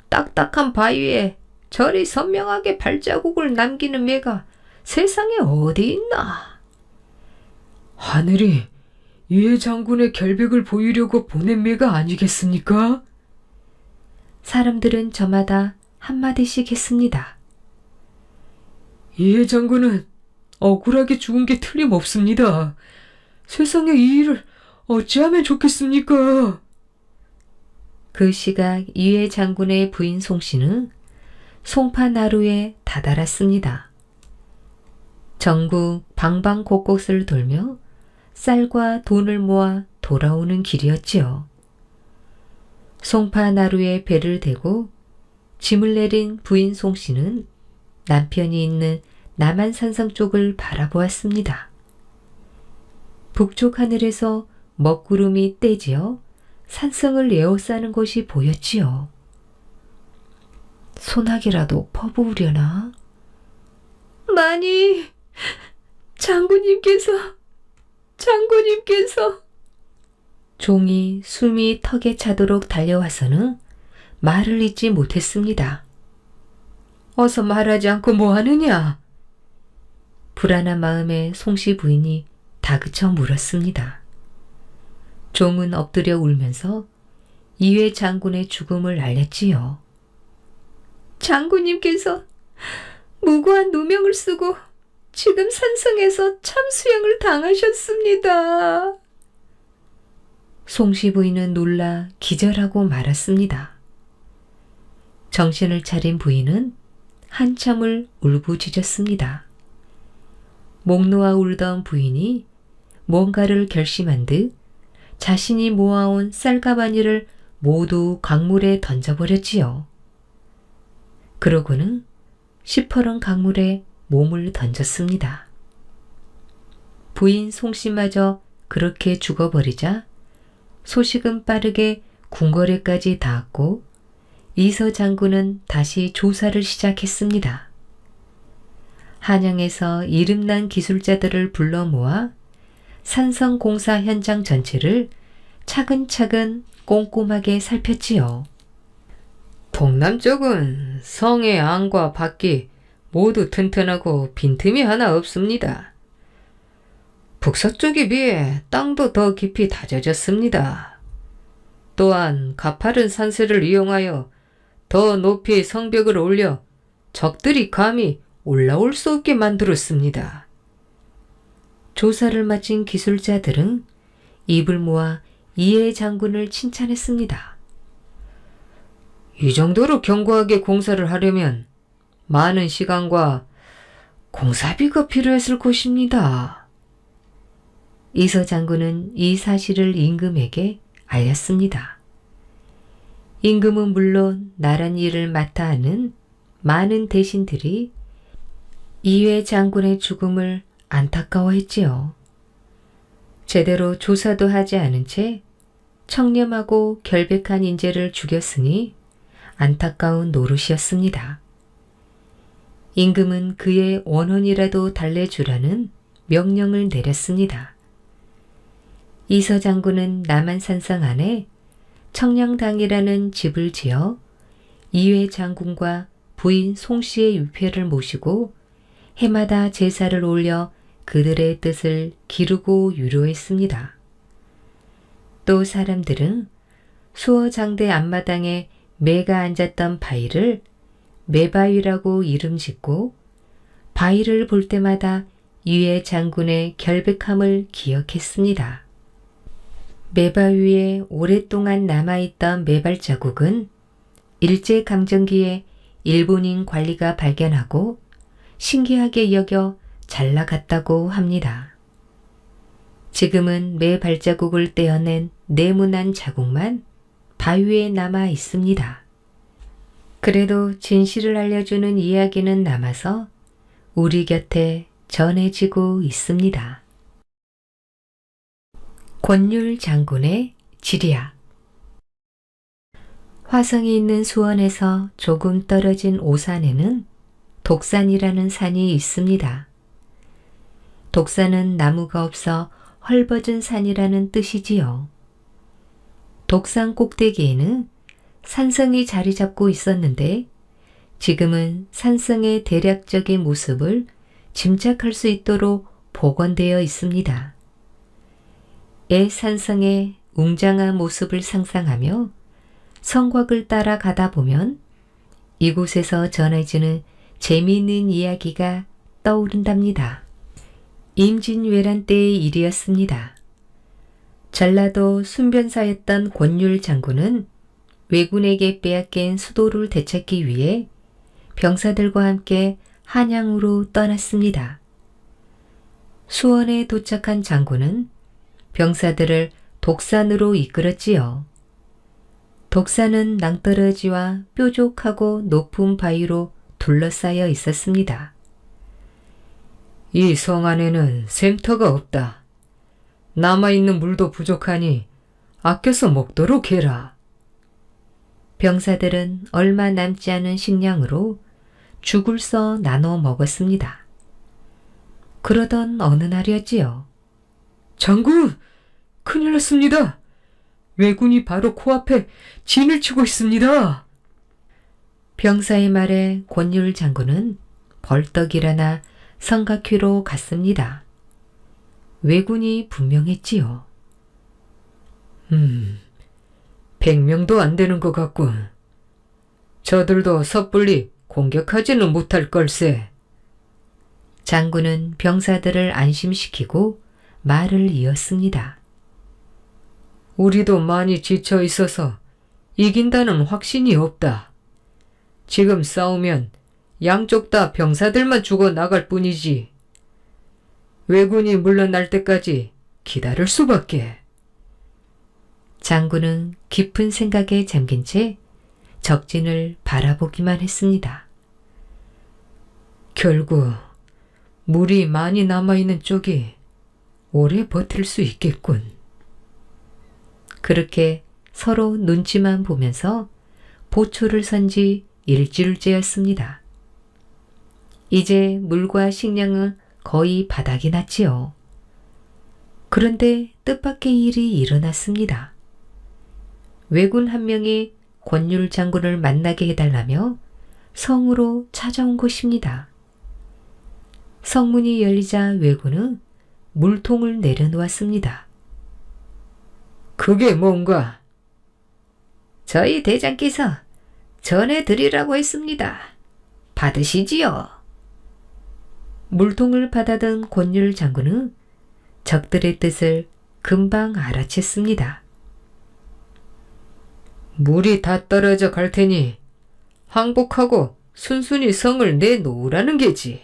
딱딱한 바위에 저리 선명하게 발자국을 남기는 매가 세상에 어디 있나. 하늘이 이해 장군의 결백을 보이려고 보낸 매가 아니겠습니까? 사람들은 저마다 한마디씩 했습니다. 이해 장군은 억울하게 죽은 게 틀림없습니다. 세상에 이 일을 어찌하면 좋겠습니까? 그 시각 이회 장군의 부인 송씨는 송파나루에 다다랐습니다. 전국 방방곳곳을 돌며 쌀과 돈을 모아 돌아오는 길이었지요. 송파나루에 배를 대고 짐을 내린 부인 송씨는 남편이 있는 남한산성 쪽을 바라보았습니다. 북쪽 하늘에서 먹구름이 떼지어 산성을 에워싸는 것이 보였지요. 소나기라도 퍼부으려나? 많이 장군님께서 종이 숨이 턱에 차도록 달려와서는 말을 잇지 못했습니다. 어서 말하지 않고 뭐 하느냐? 불안한 마음에 송씨 부인이 다그쳐 물었습니다. 종은 엎드려 울면서 이회 장군의 죽음을 알렸지요. 장군님께서 무고한 누명을 쓰고 지금 산성에서 참수형을 당하셨습니다. 송씨 부인은 놀라 기절하고 말았습니다. 정신을 차린 부인은 한참을 울부짖었습니다. 목 놓아 울던 부인이 뭔가를 결심한 듯 자신이 모아온 쌀가마니를 모두 강물에 던져버렸지요. 그러고는 시퍼런 강물에 몸을 던졌습니다. 부인 송씨마저 그렇게 죽어버리자 소식은 빠르게 궁궐에까지 닿았고 이서 장군은 다시 조사를 시작했습니다. 한양에서 이름난 기술자들을 불러 모아 산성 공사 현장 전체를 차근차근 꼼꼼하게 살폈지요. 동남쪽은 성의 안과 밖이 모두 튼튼하고 빈틈이 하나 없습니다. 북서쪽에 비해 땅도 더 깊이 다져졌습니다. 또한 가파른 산세를 이용하여 더 높이 성벽을 올려 적들이 감히 올라올 수 없게 만들었습니다. 조사를 마친 기술자들은 입을 모아 이해 장군을 칭찬했습니다. 이 정도로 견고하게 공사를 하려면 많은 시간과 공사비가 필요했을 것입니다. 이서 장군은 이 사실을 임금에게 알렸습니다. 임금은 물론 나란 일을 맡아 하는 많은 대신들이 이회 장군의 죽음을 안타까워했지요. 제대로 조사도 하지 않은 채 청렴하고 결백한 인재를 죽였으니 안타까운 노릇이었습니다. 임금은 그의 원혼이라도 달래주라는 명령을 내렸습니다. 이서 장군은 남한산성 안에 청량당이라는 집을 지어 이회 장군과 부인 송씨의 유패를 모시고 해마다 제사를 올려 그들의 뜻을 기르고 유로했습니다. 또 사람들은 수어장대 앞마당에 매가 앉았던 바위를 매바위라고 이름 짓고 바위를 볼 때마다 이회 장군의 결백함을 기억했습니다. 매바위에 오랫동안 남아있던 매발자국은 일제강점기에 일본인 관리가 발견하고 신기하게 여겨 잘 나갔다고 합니다. 지금은 매 발자국을 떼어낸 네모난 자국만 바위에 남아 있습니다. 그래도 진실을 알려주는 이야기는 남아서 우리 곁에 전해지고 있습니다. 권율 장군의 지리학. 화성이 있는 수원에서 조금 떨어진 오산에는 독산이라는 산이 있습니다. 독산은 나무가 없어 헐벗은 산이라는 뜻이지요. 독산 꼭대기에는 산성이 자리 잡고 있었는데 지금은 산성의 대략적인 모습을 짐작할 수 있도록 복원되어 있습니다. 산성의 웅장한 모습을 상상하며 성곽을 따라 가다 보면 이곳에서 전해지는 재미있는 이야기가 떠오른답니다. 임진왜란 때의 일이었습니다. 전라도 순변사였던 권율 장군은 왜군에게 빼앗긴 수도를 되찾기 위해 병사들과 함께 한양으로 떠났습니다. 수원에 도착한 장군은 병사들을 독산으로 이끌었지요. 독산은 낭떠러지와 뾰족하고 높은 바위로 둘러싸여 있었습니다. 이 성 안에는 샘터가 없다. 남아있는 물도 부족하니 아껴서 먹도록 해라. 병사들은 얼마 남지 않은 식량으로 죽을 써 나눠 먹었습니다. 그러던 어느 날이었지요. 장군! 큰일 났습니다. 왜군이 바로 코앞에 진을 치고 있습니다. 병사의 말에 권율 장군은 벌떡 일어나 성곽휘로 갔습니다. 왜군이 분명했지요. 100명도 안 되는 것 같군. 저들도 섣불리 공격하지는 못할 걸세. 장군은 병사들을 안심시키고 말을 이었습니다. 우리도 많이 지쳐 있어서 이긴다는 확신이 없다. 지금 싸우면 양쪽 다 병사들만 죽어 나갈 뿐이지. 왜군이 물러날 때까지 기다릴 수밖에. 장군은 깊은 생각에 잠긴 채 적진을 바라보기만 했습니다. 결국 물이 많이 남아있는 쪽이 오래 버틸 수 있겠군. 그렇게 서로 눈치만 보면서 보초를 선 지 일주일째였습니다. 이제 물과 식량은 거의 바닥이 났지요. 그런데 뜻밖의 일이 일어났습니다. 왜군 한 명이 권율 장군을 만나게 해달라며 성으로 찾아온 것입니다. 성문이 열리자 왜군은 물통을 내려놓았습니다. 그게 뭔가? 저희 대장께서 전해드리라고 했습니다. 받으시지요. 물통을 받아든 권율 장군은 적들의 뜻을 금방 알아챘습니다. 물이 다 떨어져 갈 테니 항복하고 순순히 성을 내놓으라는 게지.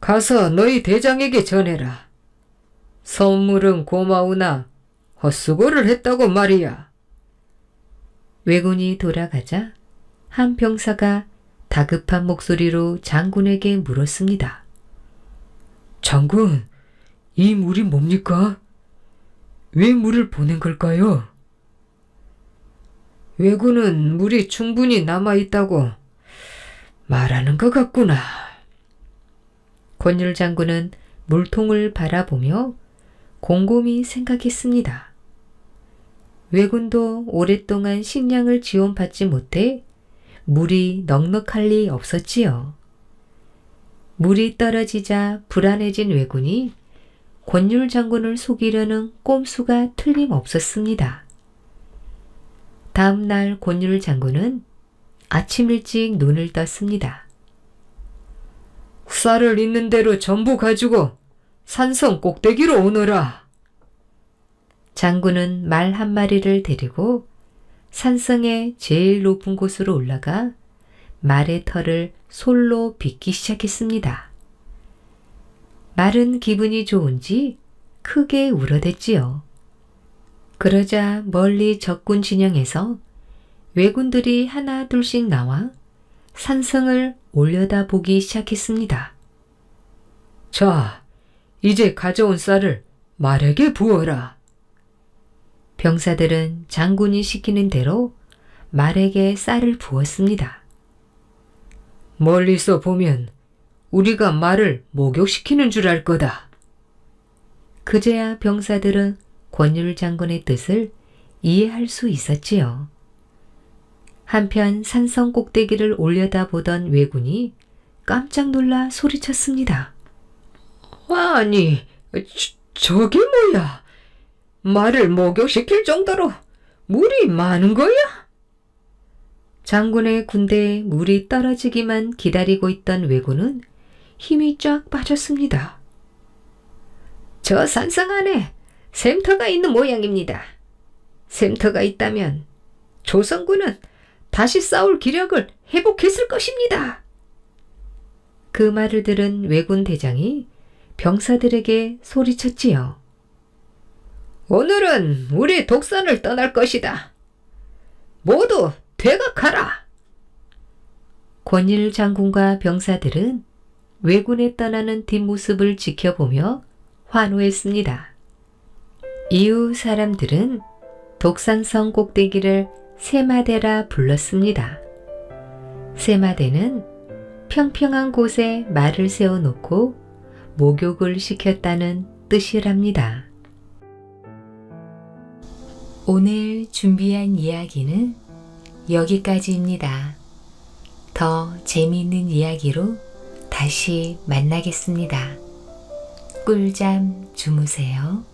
가서 너희 대장에게 전해라. 선물은 고마우나 헛수고를 했다고 말이야. 왜군이 돌아가자 한 병사가 다급한 목소리로 장군에게 물었습니다. 장군, 이 물이 뭡니까? 왜 물을 보낸 걸까요? 왜군은 물이 충분히 남아있다고 말하는 것 같구나. 권율 장군은 물통을 바라보며 곰곰이 생각했습니다. 왜군도 오랫동안 식량을 지원받지 못해 물이 넉넉할 리 없었지요. 물이 떨어지자 불안해진 왜군이 권율 장군을 속이려는 꼼수가 틀림없었습니다. 다음 날 권율 장군은 아침 일찍 눈을 떴습니다. 쌀을 있는 대로 전부 가지고 산성 꼭대기로 오너라. 장군은 말 한 마리를 데리고 산성의 제일 높은 곳으로 올라가 말의 털을 솔로 빗기 시작했습니다. 말은 기분이 좋은지 크게 울어댔지요. 그러자 멀리 적군 진영에서 왜군들이 하나 둘씩 나와 산성을 올려다보기 시작했습니다. 자, 이제 가져온 쌀을 말에게 부어라. 병사들은 장군이 시키는 대로 말에게 쌀을 부었습니다. 멀리서 보면 우리가 말을 목욕시키는 줄 알 거다. 그제야 병사들은 권율 장군의 뜻을 이해할 수 있었지요. 한편 산성 꼭대기를 올려다보던 왜군이 깜짝 놀라 소리쳤습니다. 아니, 저게 뭐야? 말을 목욕시킬 정도로 물이 많은 거야? 장군의 군대에 물이 떨어지기만 기다리고 있던 왜군은 힘이 쫙 빠졌습니다. 저 산성 안에 샘터가 있는 모양입니다. 샘터가 있다면 조선군은 다시 싸울 기력을 회복했을 것입니다. 그 말을 들은 왜군 대장이 병사들에게 소리쳤지요. 오늘은 우리 독산을 떠날 것이다. 모두 퇴각하라. 권율 장군과 병사들은 왜군에 떠나는 뒷모습을 지켜보며 환호했습니다. 이후 사람들은 독산성 꼭대기를 세마대라 불렀습니다. 세마대는 평평한 곳에 말을 세워놓고 목욕을 시켰다는 뜻이랍니다. 오늘 준비한 이야기는 여기까지입니다. 더 재미있는 이야기로 다시 만나겠습니다. 꿀잠 주무세요.